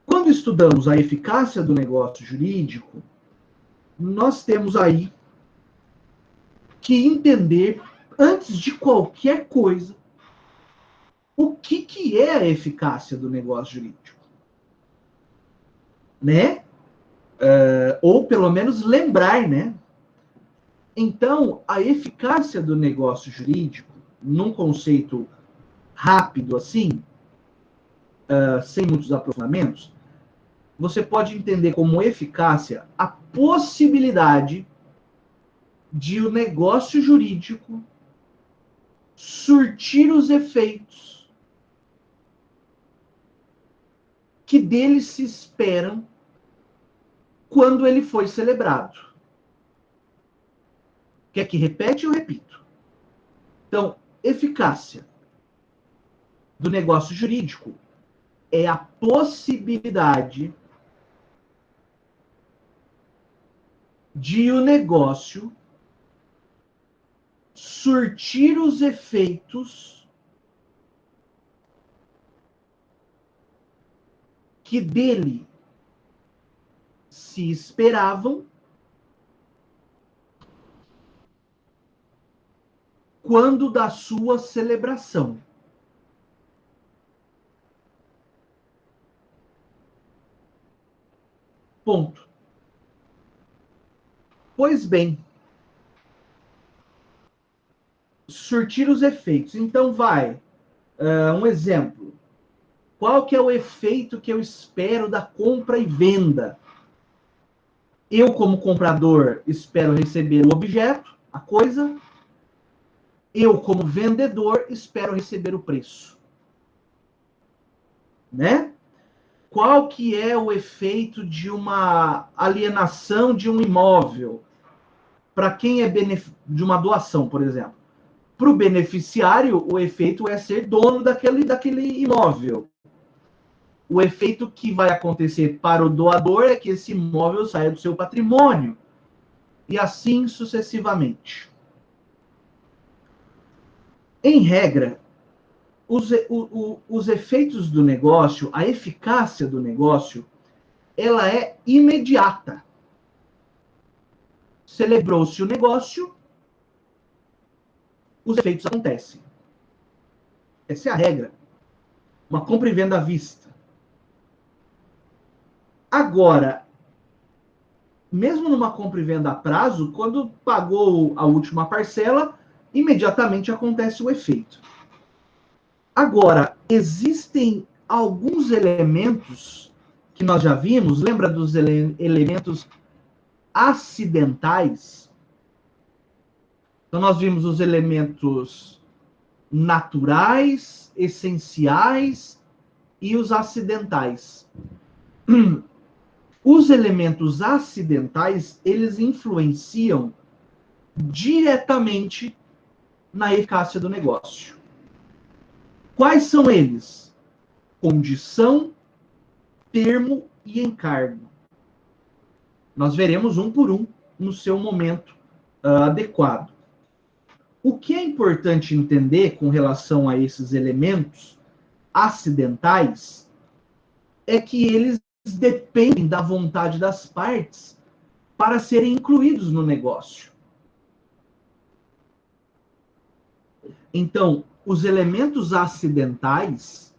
Quando estudamos a eficácia do negócio jurídico, nós temos aí que entender, antes de qualquer coisa, o que é a eficácia do negócio jurídico. Né? Ou pelo menos lembrar, né? Então, a eficácia do negócio jurídico, num conceito rápido assim, sem muitos aprofundamentos, você pode entender como eficácia a possibilidade de o negócio jurídico surtir os efeitos que dele se esperam quando ele foi celebrado. Quer que repete? Eu repito. Então, eficácia do negócio jurídico é a possibilidade de o negócio surtir os efeitos que dele se esperavam quando da sua celebração. Ponto. Pois bem, surtir os efeitos. Então, um exemplo. Qual que é o efeito que eu espero da compra e venda? Eu, como comprador, espero receber o objeto, a coisa. Eu, como vendedor, espero receber o preço. Né? Qual que é o efeito de uma alienação de um imóvel? Para quem é de uma doação, por exemplo. Para o beneficiário, o efeito é ser dono daquele imóvel. O efeito que vai acontecer para o doador é que esse imóvel saia do seu patrimônio. E assim sucessivamente. Em regra, os efeitos do negócio, a eficácia do negócio, ela é imediata. Celebrou-se o negócio, os efeitos acontecem. Essa é a regra. Uma compra e venda à vista. Agora, mesmo numa compra e venda a prazo, quando pagou a última parcela, imediatamente acontece o efeito. Agora, existem alguns elementos que nós já vimos, lembra dos elementos acidentais? Então, nós vimos os elementos naturais, essenciais e os acidentais. Os elementos acidentais, eles influenciam diretamente na eficácia do negócio. Quais são eles? Condição, termo e encargo. Nós veremos um por um no seu momento adequado. O que é importante entender com relação a esses elementos acidentais é que eles dependem da vontade das partes para serem incluídos no negócio. Então, os elementos acidentais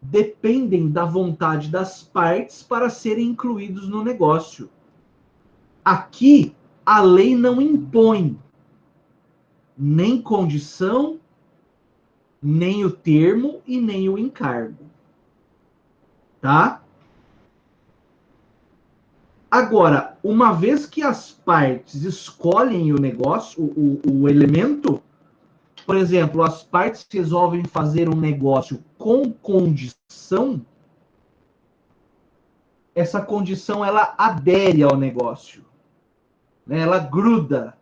dependem da vontade das partes para serem incluídos no negócio. Aqui, a lei não impõe nem condição, nem o termo e nem o encargo. Tá? Agora, uma vez que as partes escolhem o negócio, o elemento, por exemplo, as partes resolvem fazer um negócio com condição, essa condição ela adere ao negócio, né? Ela gruda.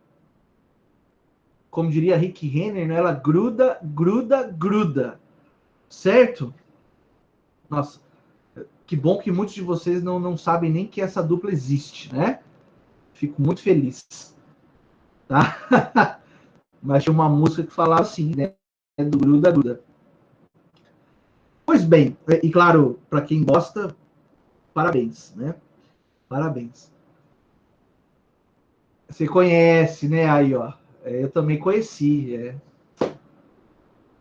Como diria Rick Renner, né? Ela gruda, gruda, gruda. Certo? Nossa, que bom que muitos de vocês não sabem nem que essa dupla existe, né? Fico muito feliz. Tá? Mas tinha uma música que falava assim, né? Do gruda, gruda. Pois bem, e claro, para quem gosta, parabéns, né? Parabéns. Você conhece, né? Aí, ó. Eu também conheci.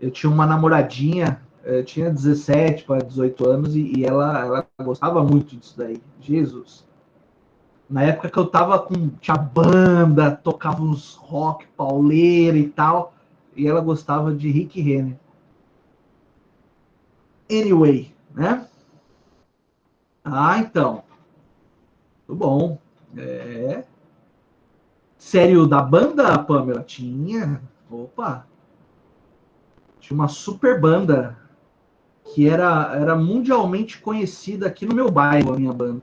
Eu tinha uma namoradinha, eu tinha 17 para 18 anos e ela gostava muito disso daí. Jesus. Na época que eu tava tinha banda, tocava uns rock pauleira e tal, e ela gostava de Rick Renner. Anyway, né? Ah, então. Tudo bom. Sério da banda, Pamela? Tinha. Opa. Tinha uma super banda que era mundialmente conhecida aqui no meu bairro, a minha banda.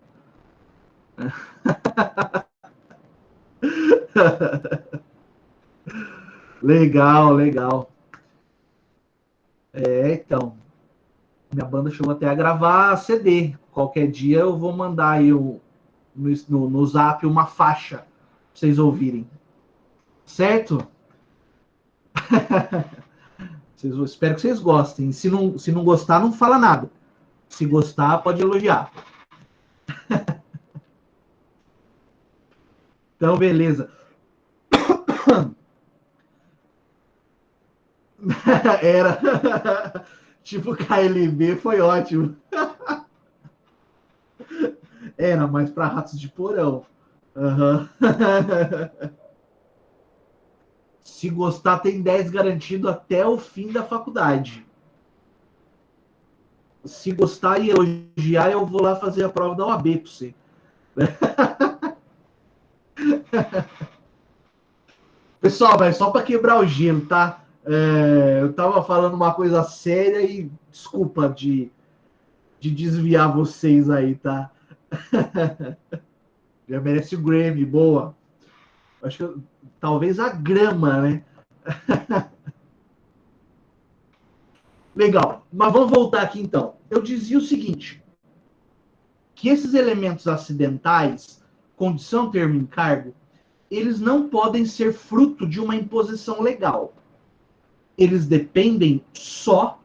Legal, legal. Então. Minha banda chegou até a gravar CD. Qualquer dia eu vou mandar aí no Zap uma faixa pra vocês ouvirem. Certo? Espero que vocês gostem. Se não gostar, não fala nada. Se gostar, pode elogiar. Então, beleza. Era. Tipo KLB, foi ótimo. Era mais para ratos de porão. Uhum. Se gostar, tem 10 garantido até o fim da faculdade. Se gostar e elogiar, eu vou lá fazer a prova da OAB para você. Pessoal, mas só para quebrar o gelo, tá? Eu tava falando uma coisa séria e desculpa de desviar vocês aí, tá? Já merece o Grammy, boa. Acho que talvez a grama, né? Legal, mas vamos voltar aqui então. Eu dizia o seguinte, que esses elementos acidentais, condição, termo e encargo, eles não podem ser fruto de uma imposição legal. Eles dependem só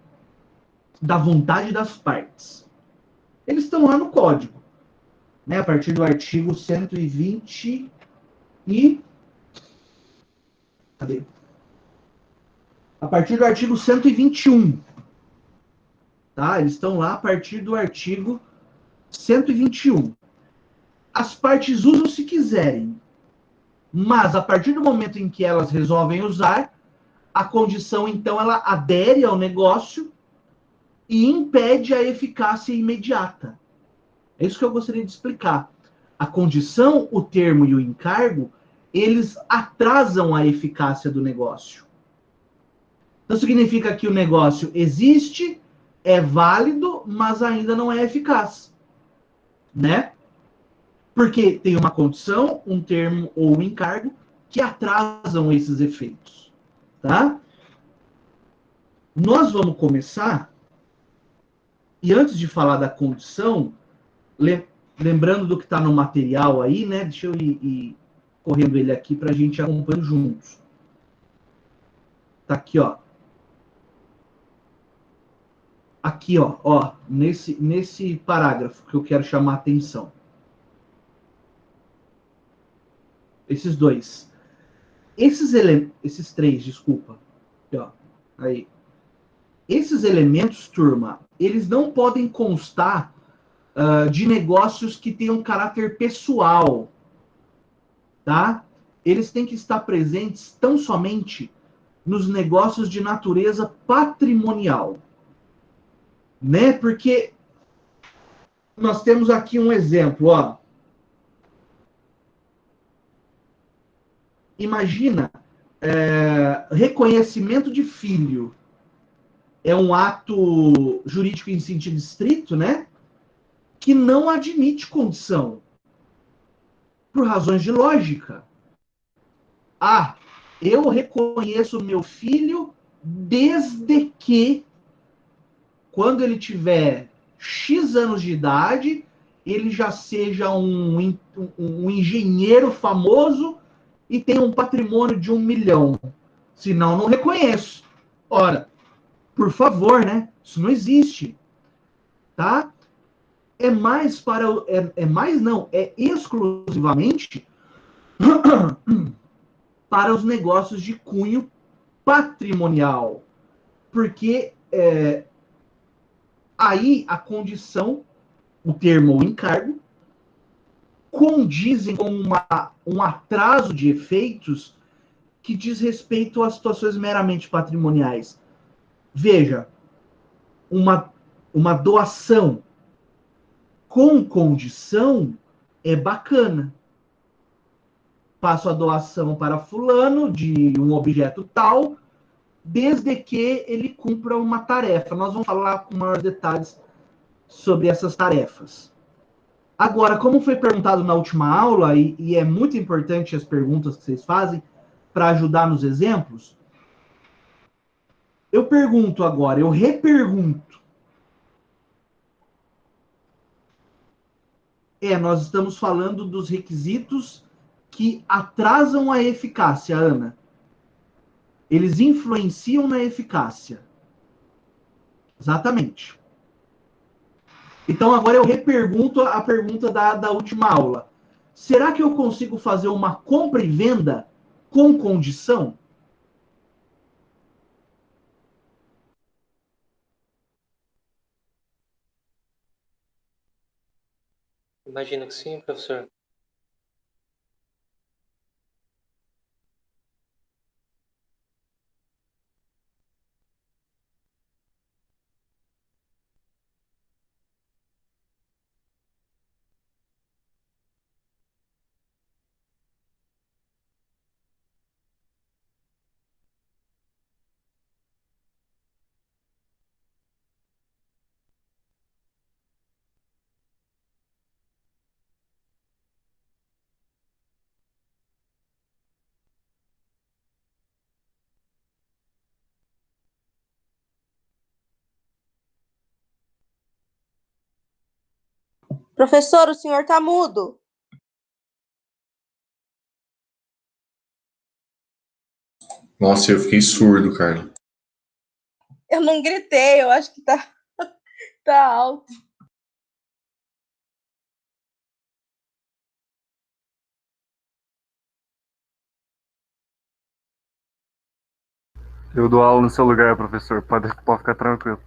da vontade das partes. Eles estão lá no código, né? A partir do artigo 120 e... Cadê? A partir do artigo 121. Tá? Eles estão lá a partir do artigo 121. As partes usam se quiserem, mas a partir do momento em que elas resolvem usar, a condição, então, ela adere ao negócio e impede a eficácia imediata. É isso que eu gostaria de explicar. A condição, o termo e o encargo, eles atrasam a eficácia do negócio. Então significa que o negócio existe, é válido, mas ainda não é eficaz, né? Porque tem uma condição, um termo ou um encargo que atrasam esses efeitos, tá? Nós vamos começar, e antes de falar da condição, lembrando do que está no material aí, né? Deixa eu ir correndo ele aqui para a gente acompanhar juntos. Tá aqui, ó. Aqui, ó, nesse parágrafo que eu quero chamar a atenção. Esses dois. Esses três, desculpa. Aqui, ó. Aí. Esses elementos, turma, eles não podem constar de negócios que tenham caráter pessoal, tá? Eles têm que estar presentes tão somente nos negócios de natureza patrimonial, né? Porque nós temos aqui um exemplo, ó. Imagina, reconhecimento de filho. É um ato jurídico em sentido estrito, né? Que não admite condição, por razões de lógica. Ah, eu reconheço meu filho desde que, quando ele tiver X anos de idade, ele já seja um engenheiro famoso e tenha um patrimônio de 1 milhão. Senão, não reconheço. Ora, por favor, né? Isso não existe, tá? É mais para mais não, é exclusivamente para os negócios de cunho patrimonial, porque aí a condição, o termo ou encargo, condizem com um atraso de efeitos que diz respeito a situações meramente patrimoniais. Veja, uma doação com condição é bacana. Faço a doação para fulano de um objeto tal, desde que ele cumpra uma tarefa. Nós vamos falar com maiores detalhes sobre essas tarefas. Agora, como foi perguntado na última aula, e é muito importante as perguntas que vocês fazem para ajudar nos exemplos, eu pergunto agora, eu repergunto. Nós estamos falando dos requisitos que atrasam a eficácia, Ana. Eles influenciam na eficácia. Exatamente. Então, agora eu repergunto a pergunta da última aula. Será que eu consigo fazer uma compra e venda com condição? Imagino que sim, professor. Professor, o senhor está mudo. Nossa, eu fiquei surdo, Carla. Eu não gritei, eu acho que tá alto. Eu dou aula no seu lugar, professor. Pode ficar tranquilo.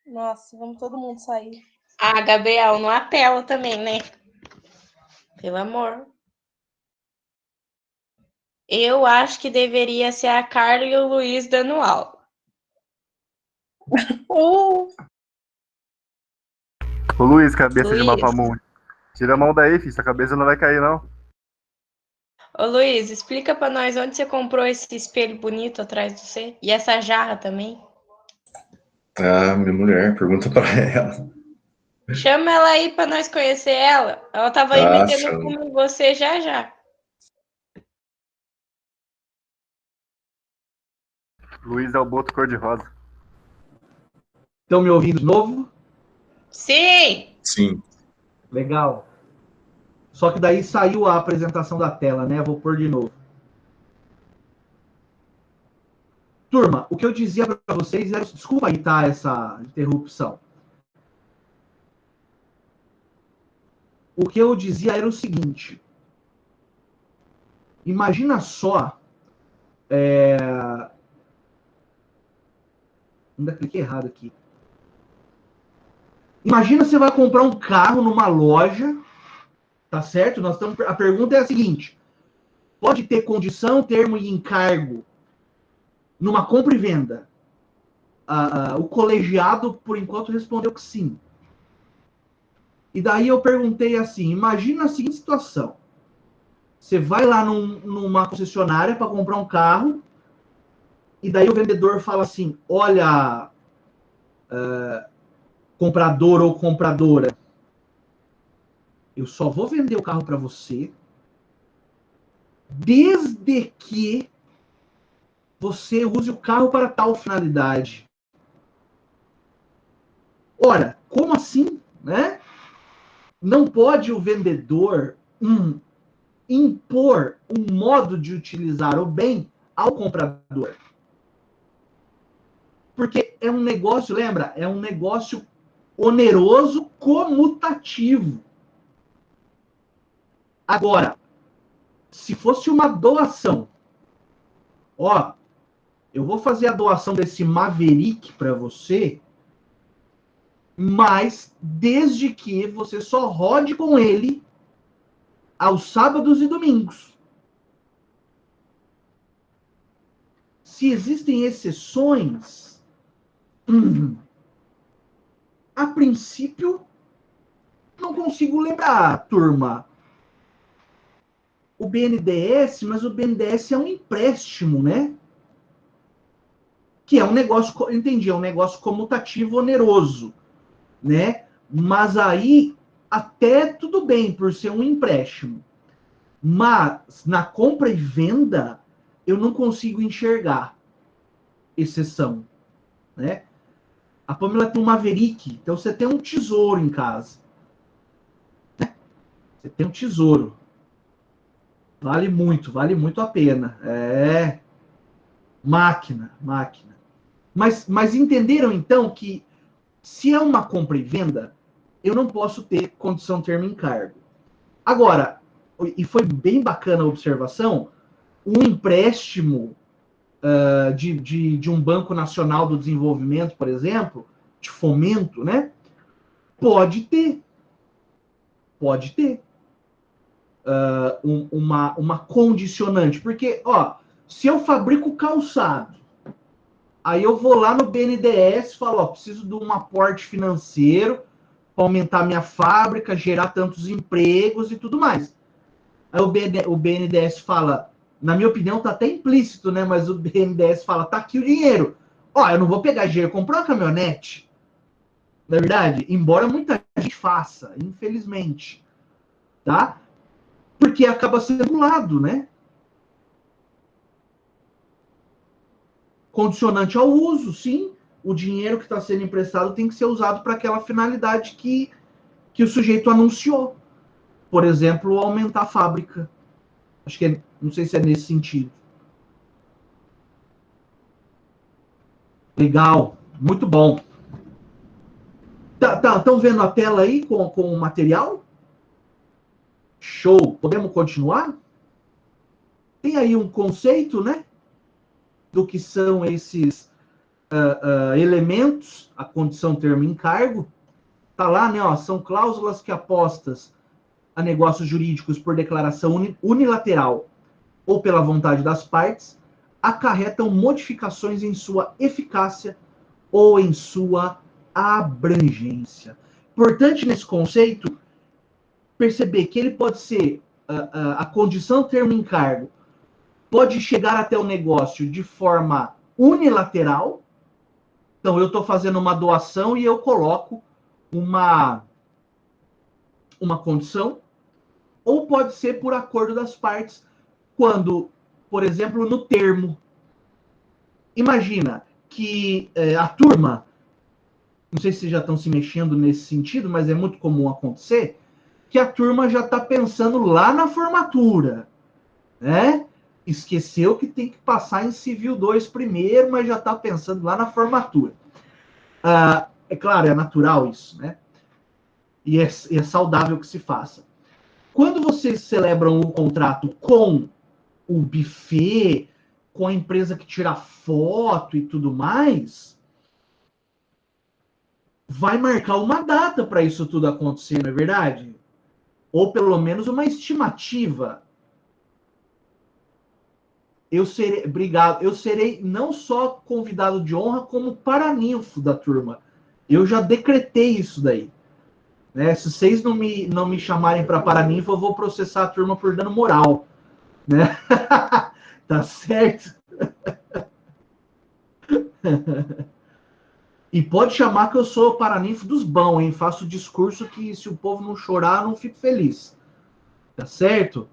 Nossa, vamos todo mundo sair. Ah, Gabriel, não apela também, né? Pelo amor. Eu acho que deveria ser a Carla e o Luiz dando aula. Uh, Ô Luiz, cabeça de Luiz, mapamundi. Tira a mão daí, filho. Sua cabeça não vai cair, não. ô Luiz, explica pra nós onde você comprou esse espelho bonito atrás de você. E essa jarra também. Ah, minha mulher, pergunta pra ela. Chama ela aí pra nós conhecer ela. Ela tava aí Ah, metendo chama. fumo em você já já. Luiz é o boto cor-de-rosa. Estão me ouvindo de novo? Sim! Sim. Legal. Só que daí saiu a apresentação da tela, né? Vou pôr de novo. Turma, o que eu dizia para vocês era... Desculpa aí, tá? Essa interrupção. O que eu dizia era o seguinte. Imagina só... Ainda cliquei errado aqui. Imagina você vai comprar um carro numa loja, tá certo? A pergunta é a seguinte: pode ter condição, termo e encargo numa compra e venda? O colegiado, por enquanto, respondeu que sim. E daí eu perguntei assim: imagina a seguinte situação. Você vai lá numa concessionária para comprar um carro, e daí o vendedor fala assim: olha, comprador ou compradora, eu só vou vender o carro para você desde que você use o carro para tal finalidade. Ora, como assim, né? Não pode o vendedor impor um modo de utilizar o bem ao comprador. Porque é um negócio, lembra? É um negócio oneroso comutativo. Agora, se fosse uma doação, ó, eu vou fazer a doação desse Maverick para você, mas desde que você só rode com ele aos sábados e domingos. Se existem exceções, a princípio, não consigo lembrar, turma. O BNDES, mas o BNDES é um empréstimo, né? Que é um negócio, entendi, é um negócio comutativo oneroso, né? Mas aí, até tudo bem, por ser um empréstimo. Mas, na compra e venda, eu não consigo enxergar exceção, né? A Pamela tem um Maverick, então você tem um tesouro em casa. Você tem um tesouro. Vale muito a pena. É máquina. Mas entenderam então que se é uma compra e venda, eu não posso ter condição termo encargo. Agora, e foi bem bacana a observação, um empréstimo de um Banco Nacional do Desenvolvimento, por exemplo, de fomento, né? Pode ter uma condicionante. Porque, ó, se eu fabrico calçado, aí eu vou lá no BNDES e falo, ó, preciso de um aporte financeiro para aumentar minha fábrica, gerar tantos empregos e tudo mais. Aí o BNDES fala, na minha opinião, tá até implícito, né? Mas o BNDES fala, tá aqui o dinheiro. Ó, eu não vou pegar dinheiro, comprar uma caminhonete. Na verdade, embora muita gente faça, infelizmente, tá? Porque acaba sendo anulado, né? Condicionante ao uso, sim. O dinheiro que está sendo emprestado tem que ser usado para aquela finalidade que o sujeito anunciou. Por exemplo, aumentar a fábrica. Acho que não sei se é nesse sentido. Legal, muito bom. Estão vendo a tela aí com o material? Show. Podemos continuar? Tem aí um conceito, né? Do que são esses elementos, a condição termo encargo. Tá lá, né? Ó, são cláusulas que apostas a negócios jurídicos por declaração unilateral ou pela vontade das partes, acarretam modificações em sua eficácia ou em sua abrangência. Importante nesse conceito perceber que ele pode ser a condição termo encargo, pode chegar até o negócio de forma unilateral. Então, eu estou fazendo uma doação e eu coloco uma condição, ou pode ser por acordo das partes, quando, por exemplo, no termo. Imagina que a turma, não sei se vocês já estão se mexendo nesse sentido, mas é muito comum acontecer, que a turma já está pensando lá na formatura, né? Esqueceu que tem que passar em Civil 2 primeiro, mas já está pensando lá na formatura. É claro, é natural isso, né? E é saudável que se faça. Quando vocês celebram o contrato com o buffet, com a empresa que tira foto e tudo mais, vai marcar uma data para isso tudo acontecer, não é verdade? Ou pelo menos uma estimativa. Eu serei não só convidado de honra, como paraninfo da turma. Eu já decretei isso daí. Né? Se vocês não me chamarem para paraninfo, eu vou processar a turma por dano moral. Né? Tá certo? E pode chamar que eu sou paraninfo dos bons, hein? Faço discurso que se o povo não chorar, eu não fico feliz. Tá certo?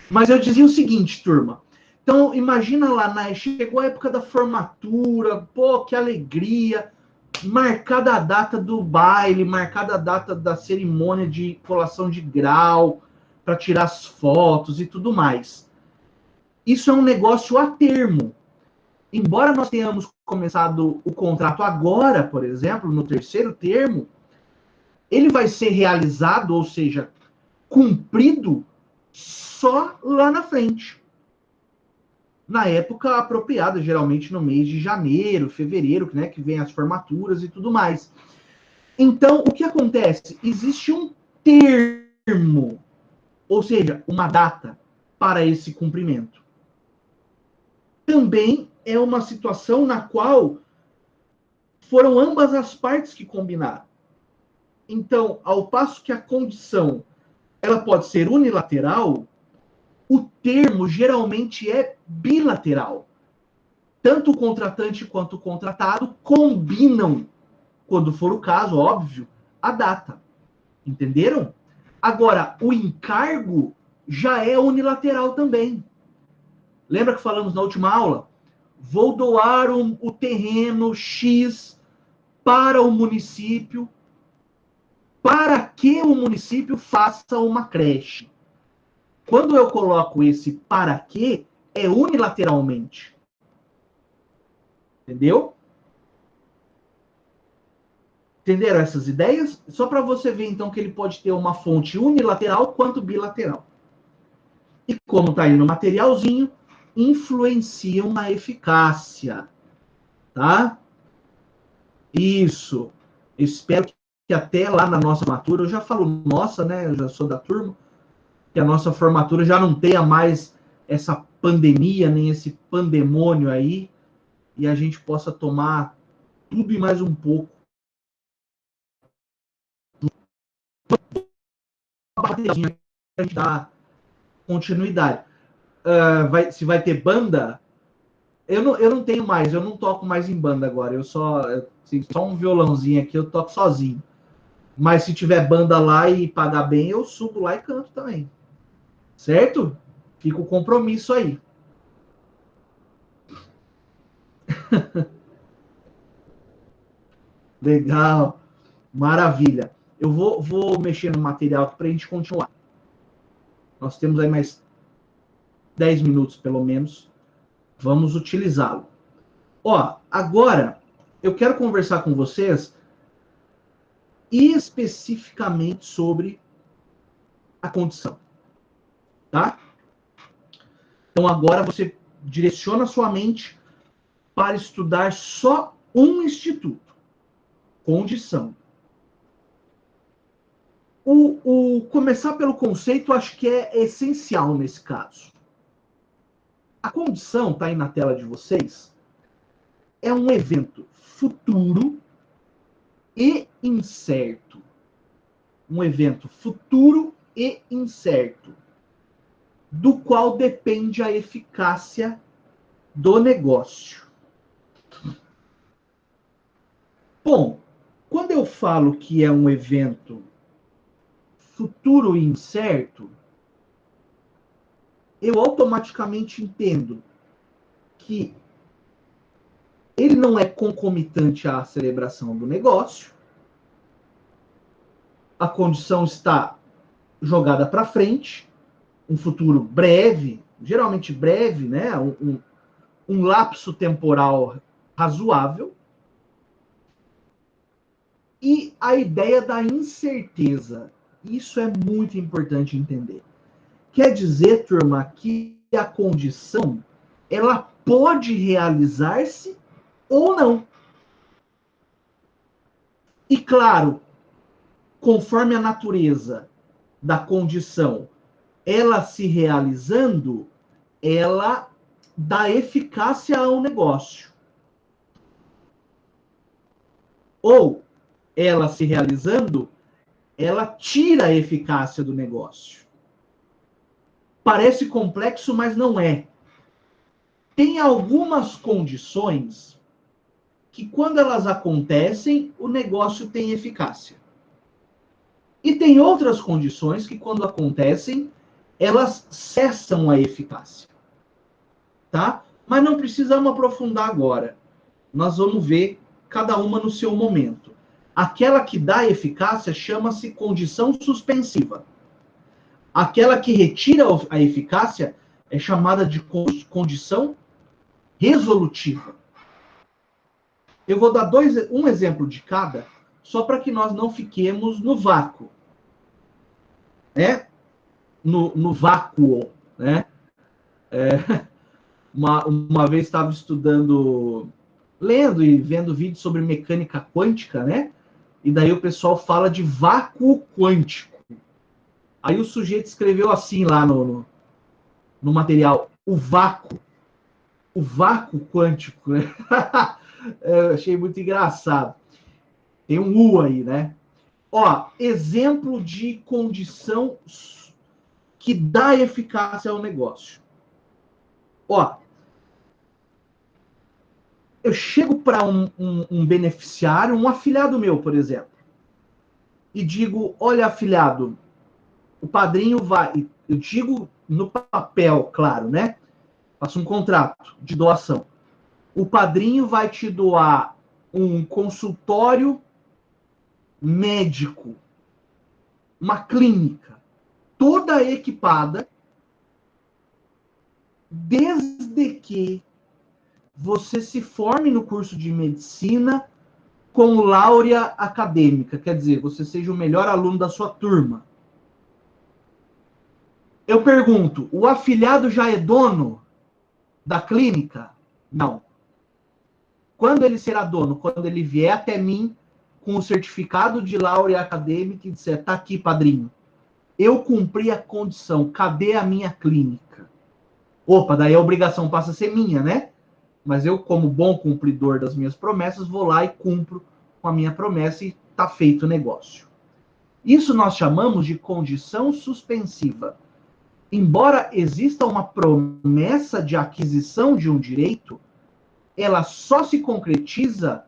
Mas eu dizia o seguinte, turma. Então, imagina lá, né? Chegou a época da formatura, pô, que alegria. Marcada a data do baile, marcada a data da cerimônia de colação de grau, para tirar as fotos e tudo mais. Isso é um negócio a termo. Embora nós tenhamos começado o contrato agora, por exemplo, no terceiro termo, ele vai ser realizado, ou seja, cumprido só lá na frente. Na época apropriada, geralmente no mês de janeiro, fevereiro, né, que vem as formaturas e tudo mais. Então, o que acontece? Existe um termo, ou seja, uma data para esse cumprimento. Também é uma situação na qual foram ambas as partes que combinaram. Então, ao passo que a condição ela pode ser unilateral, o termo geralmente é bilateral. Tanto o contratante quanto o contratado combinam, quando for o caso, óbvio, a data. Entenderam? Agora, o encargo já é unilateral também. Lembra que falamos na última aula? Vou doar o terreno X para o município, para que o município faça uma creche. Quando eu coloco esse para que, é unilateralmente. Entendeu? Entenderam essas ideias? Só para você ver, então, que ele pode ter uma fonte unilateral quanto bilateral. E como está aí no materialzinho, influenciam na eficácia. Tá? Isso. Espero que até lá na nossa formatura, eu já falo nossa, né? Eu já sou da turma, que a nossa formatura já não tenha mais essa pandemia, nem esse pandemônio aí, e a gente possa tomar tudo e mais um pouco. Para a gente dar continuidade. Se vai ter banda, eu não tenho mais, eu não toco mais em banda agora, eu só um violãozinho aqui, eu toco sozinho. Mas se tiver banda lá e pagar bem, eu subo lá e canto também. Certo? Fica o compromisso aí. Legal. Maravilha. Eu vou mexer no material para a gente continuar. Nós temos aí mais 10 minutos, pelo menos. Vamos utilizá-lo. Ó, agora eu quero conversar com vocês especificamente sobre a condição. Tá? Então agora você direciona sua mente para estudar só um instituto. Condição. Começar pelo conceito acho que é essencial nesse caso. A condição, está aí na tela de vocês, é um evento futuro e incerto. Um evento futuro e incerto, do qual depende a eficácia do negócio. Bom, quando eu falo que é um evento futuro e incerto, eu automaticamente entendo que ele não é concomitante à celebração do negócio, a condição está jogada para frente, um futuro breve, geralmente breve, né? Um lapso temporal razoável, e a ideia da incerteza. Isso é muito importante entender. Quer dizer, turma, que a condição ela pode realizar-se ou não. E claro, conforme a natureza da condição, ela se realizando, ela dá eficácia ao negócio. Ou ela se realizando, ela tira a eficácia do negócio. Parece complexo, mas não é. Tem algumas condições que, quando elas acontecem, o negócio tem eficácia. E tem outras condições que, quando acontecem, elas cessam a eficácia. Tá? Mas não precisamos aprofundar agora. Nós vamos ver cada uma no seu momento. Aquela que dá eficácia chama-se condição suspensiva. Aquela que retira a eficácia é chamada de condição resolutiva. Eu vou dar um exemplo de cada, só para que nós não fiquemos no vácuo. Né? No vácuo. Né? Uma vez estava estudando, lendo e vendo vídeos sobre mecânica quântica, né? E daí o pessoal fala de vácuo quântico. Aí o sujeito escreveu assim lá no material, o vácuo quântico, né? Eu achei muito engraçado. Tem um U aí, né? Ó, exemplo de condição que dá eficácia ao negócio. Ó, eu chego para um beneficiário, um afilhado meu, por exemplo, e digo, olha, afilhado, o padrinho vai... Eu digo no papel, claro, né? Faço um contrato de doação. O padrinho vai te doar um consultório médico, uma clínica, toda equipada, desde que você se forme no curso de medicina com laurea acadêmica, quer dizer, você seja o melhor aluno da sua turma. Eu pergunto, o afilhado já é dono da clínica? Não. Quando ele será dono? Quando ele vier até mim com o certificado de laurea acadêmica e disser, tá aqui, padrinho, eu cumpri a condição, cadê a minha clínica? Opa, daí a obrigação passa a ser minha, né? Mas eu, como bom cumpridor das minhas promessas, vou lá e cumpro com a minha promessa e tá feito o negócio. Isso nós chamamos de condição suspensiva. Embora exista uma promessa de aquisição de um direito, ela só se concretiza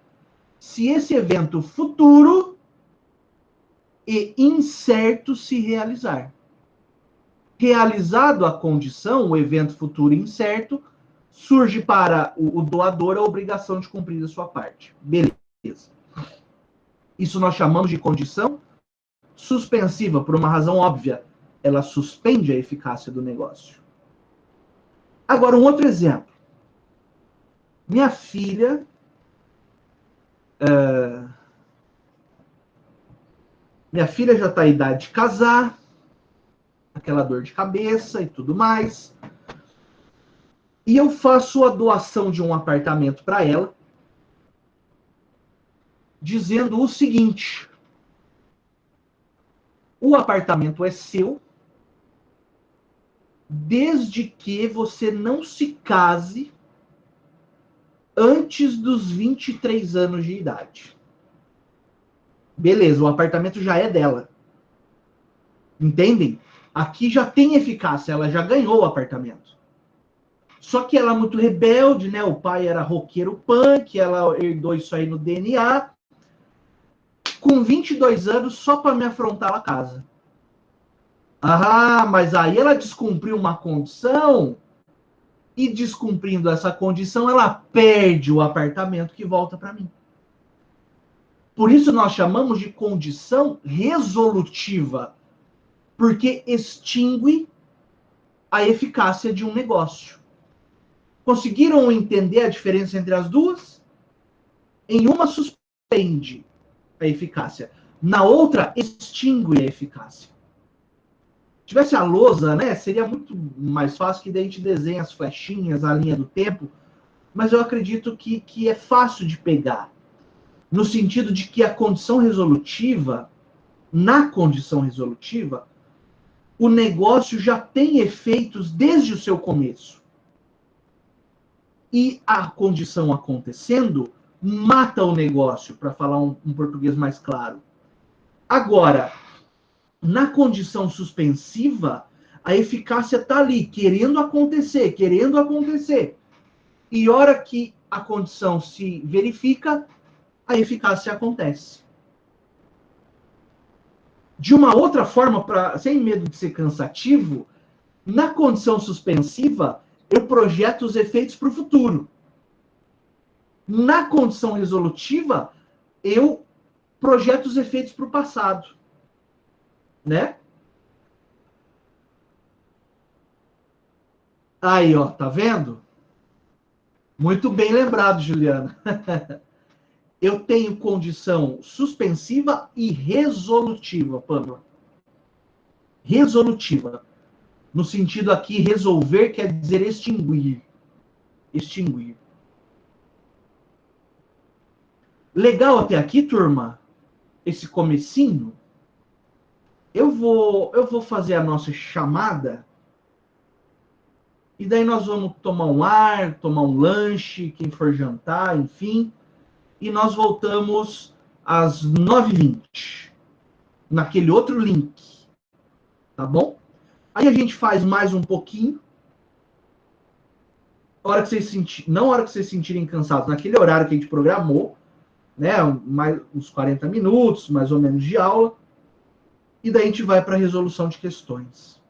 se esse evento futuro e incerto se realizar. Realizado a condição, o evento futuro incerto, surge para o doador a obrigação de cumprir a sua parte. Beleza. Isso nós chamamos de condição suspensiva, por uma razão óbvia. Ela suspende a eficácia do negócio. Agora, um outro exemplo. Minha filha já está em idade de casar, aquela dor de cabeça e tudo mais. E eu faço a doação de um apartamento para ela, dizendo o seguinte: O apartamento é seu, desde que você não se case antes dos 23 anos de idade. Beleza, o apartamento já é dela. Entendem? Aqui já tem eficácia, ela já ganhou o apartamento. Só que ela é muito rebelde, né? O pai era roqueiro punk, ela herdou isso aí no DNA. Com 22 anos, só para me afrontar a casa. Ah, mas aí ela descumpriu uma condição, e descumprindo essa condição, ela perde o apartamento que volta para mim. Por isso nós chamamos de condição resolutiva, porque extingue a eficácia de um negócio. Conseguiram entender a diferença entre as duas? Em uma suspende a eficácia, na outra extingue a eficácia. Se tivesse a lousa, né, seria muito mais fácil, que daí a gente desenha as flechinhas, a linha do tempo, mas eu acredito que é fácil de pegar, no sentido de que a condição resolutiva, na condição resolutiva, o negócio já tem efeitos desde o seu começo. E a condição acontecendo mata o negócio, para falar um português mais claro. Agora, na condição suspensiva, a eficácia está ali, querendo acontecer, querendo acontecer. E hora que a condição se verifica, a eficácia acontece. De uma outra forma, sem medo de ser cansativo, na condição suspensiva, eu projeto os efeitos para o futuro. Na condição resolutiva, eu projeto os efeitos para o passado. Né? Aí, ó, tá vendo? Muito bem lembrado, Juliana. Eu tenho condição suspensiva e resolutiva, Pamela. Resolutiva. No sentido aqui, resolver quer dizer extinguir. Extinguir. Legal até aqui, turma? Esse comecinho? Eu vou fazer a nossa chamada. E daí nós vamos tomar um ar, tomar um lanche, quem for jantar, enfim. E nós voltamos às 9h20. Naquele outro link. Tá bom? Aí a gente faz mais um pouquinho. Não a hora que vocês se sentirem cansados, naquele horário que a gente programou, né? Mais uns 40 minutos, mais ou menos, de aula. E daí a gente vai para a resolução de questões.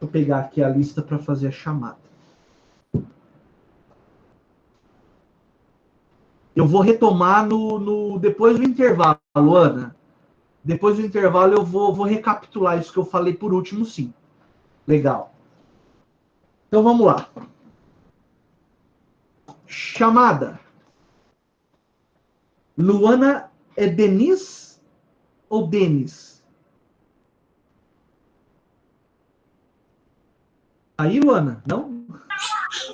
Vou pegar aqui a lista para fazer a chamada. Eu vou retomar depois do intervalo, Ana. Depois do intervalo eu vou recapitular isso que eu falei por último, sim. Legal. Então vamos lá. Chamada. Luana é Denise ou Denis? Aí, Luana? Não?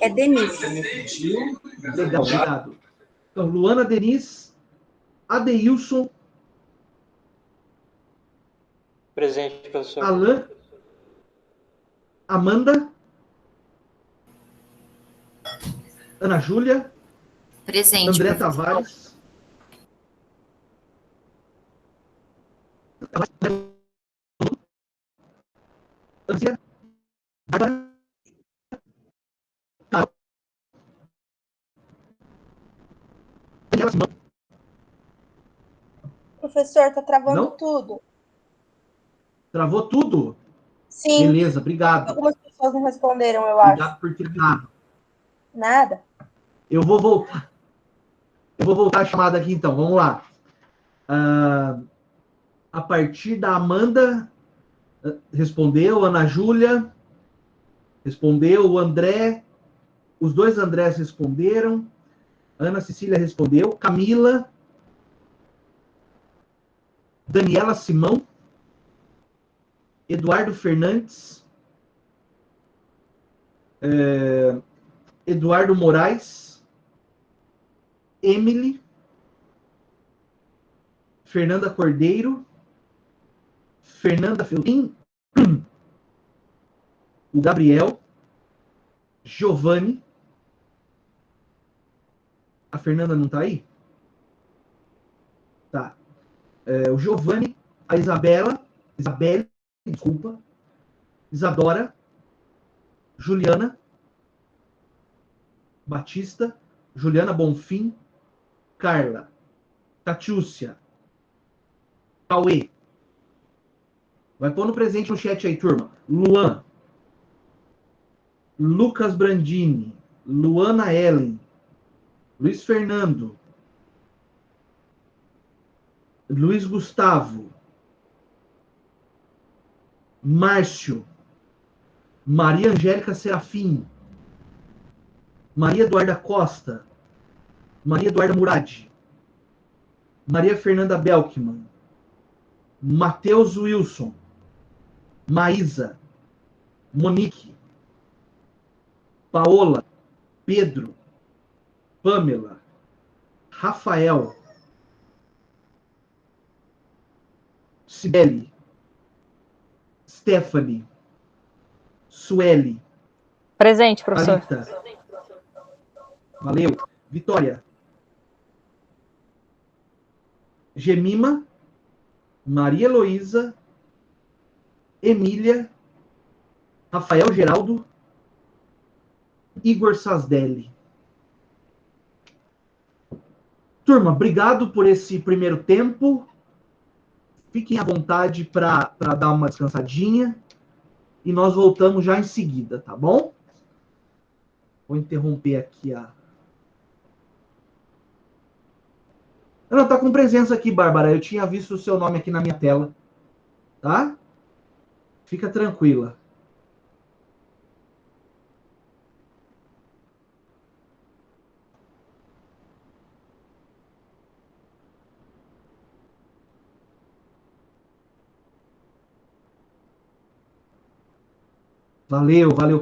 É Denise. Legal, obrigado. Então, Luana, Denise, Adeilson, Presente, professor. Alan, Amanda, Ana Júlia, Presente, André professor. Tavares, Professor, tá travando Não? tudo. Travou tudo? Sim, Beleza, obrigado. algumas pessoas não responderam, eu acho. Obrigado por ter dado. Nada. Eu vou voltar a chamada aqui, então. Vamos lá. A partir da Amanda, respondeu. Ana Júlia, respondeu. O André, os dois Andrés responderam. Ana Cecília respondeu. Camila, Daniela Simão, Eduardo Fernandes, Eduardo Moraes, Emily, Fernanda Cordeiro, Fernanda Feltrin, o Gabriel, Giovanni. A Fernanda não tá aí? Tá. O Giovanni, a Isabelle, desculpa, Isadora, Juliana Batista, Juliana Bonfim, Carla, Catiúcia, Cauê. Vai pondo presente no chat aí, turma. Luan, Lucas Brandini, Luana Ellen, Luiz Fernando, Luiz Gustavo, Márcio, Maria Angélica Serafim, Maria Eduarda Costa, Maria Eduarda Murad, Maria Fernanda Belkman, Matheus Wilson, Maísa, Monique, Paola, Pedro, Pamela, Rafael, Cibele, Stephanie, Sueli, Presente, professor. Thalita. Valeu. Vitória. Gemima, Maria Heloísa, Emília, Rafael Geraldo, Igor Sasdelli. Turma, obrigado por esse primeiro tempo. Fiquem à vontade para dar uma descansadinha. E nós voltamos já em seguida, tá bom? Vou interromper aqui a... Não, tá com presença aqui, Bárbara. Eu tinha visto o seu nome aqui na minha tela. Tá? Fica tranquila. Valeu, pessoal.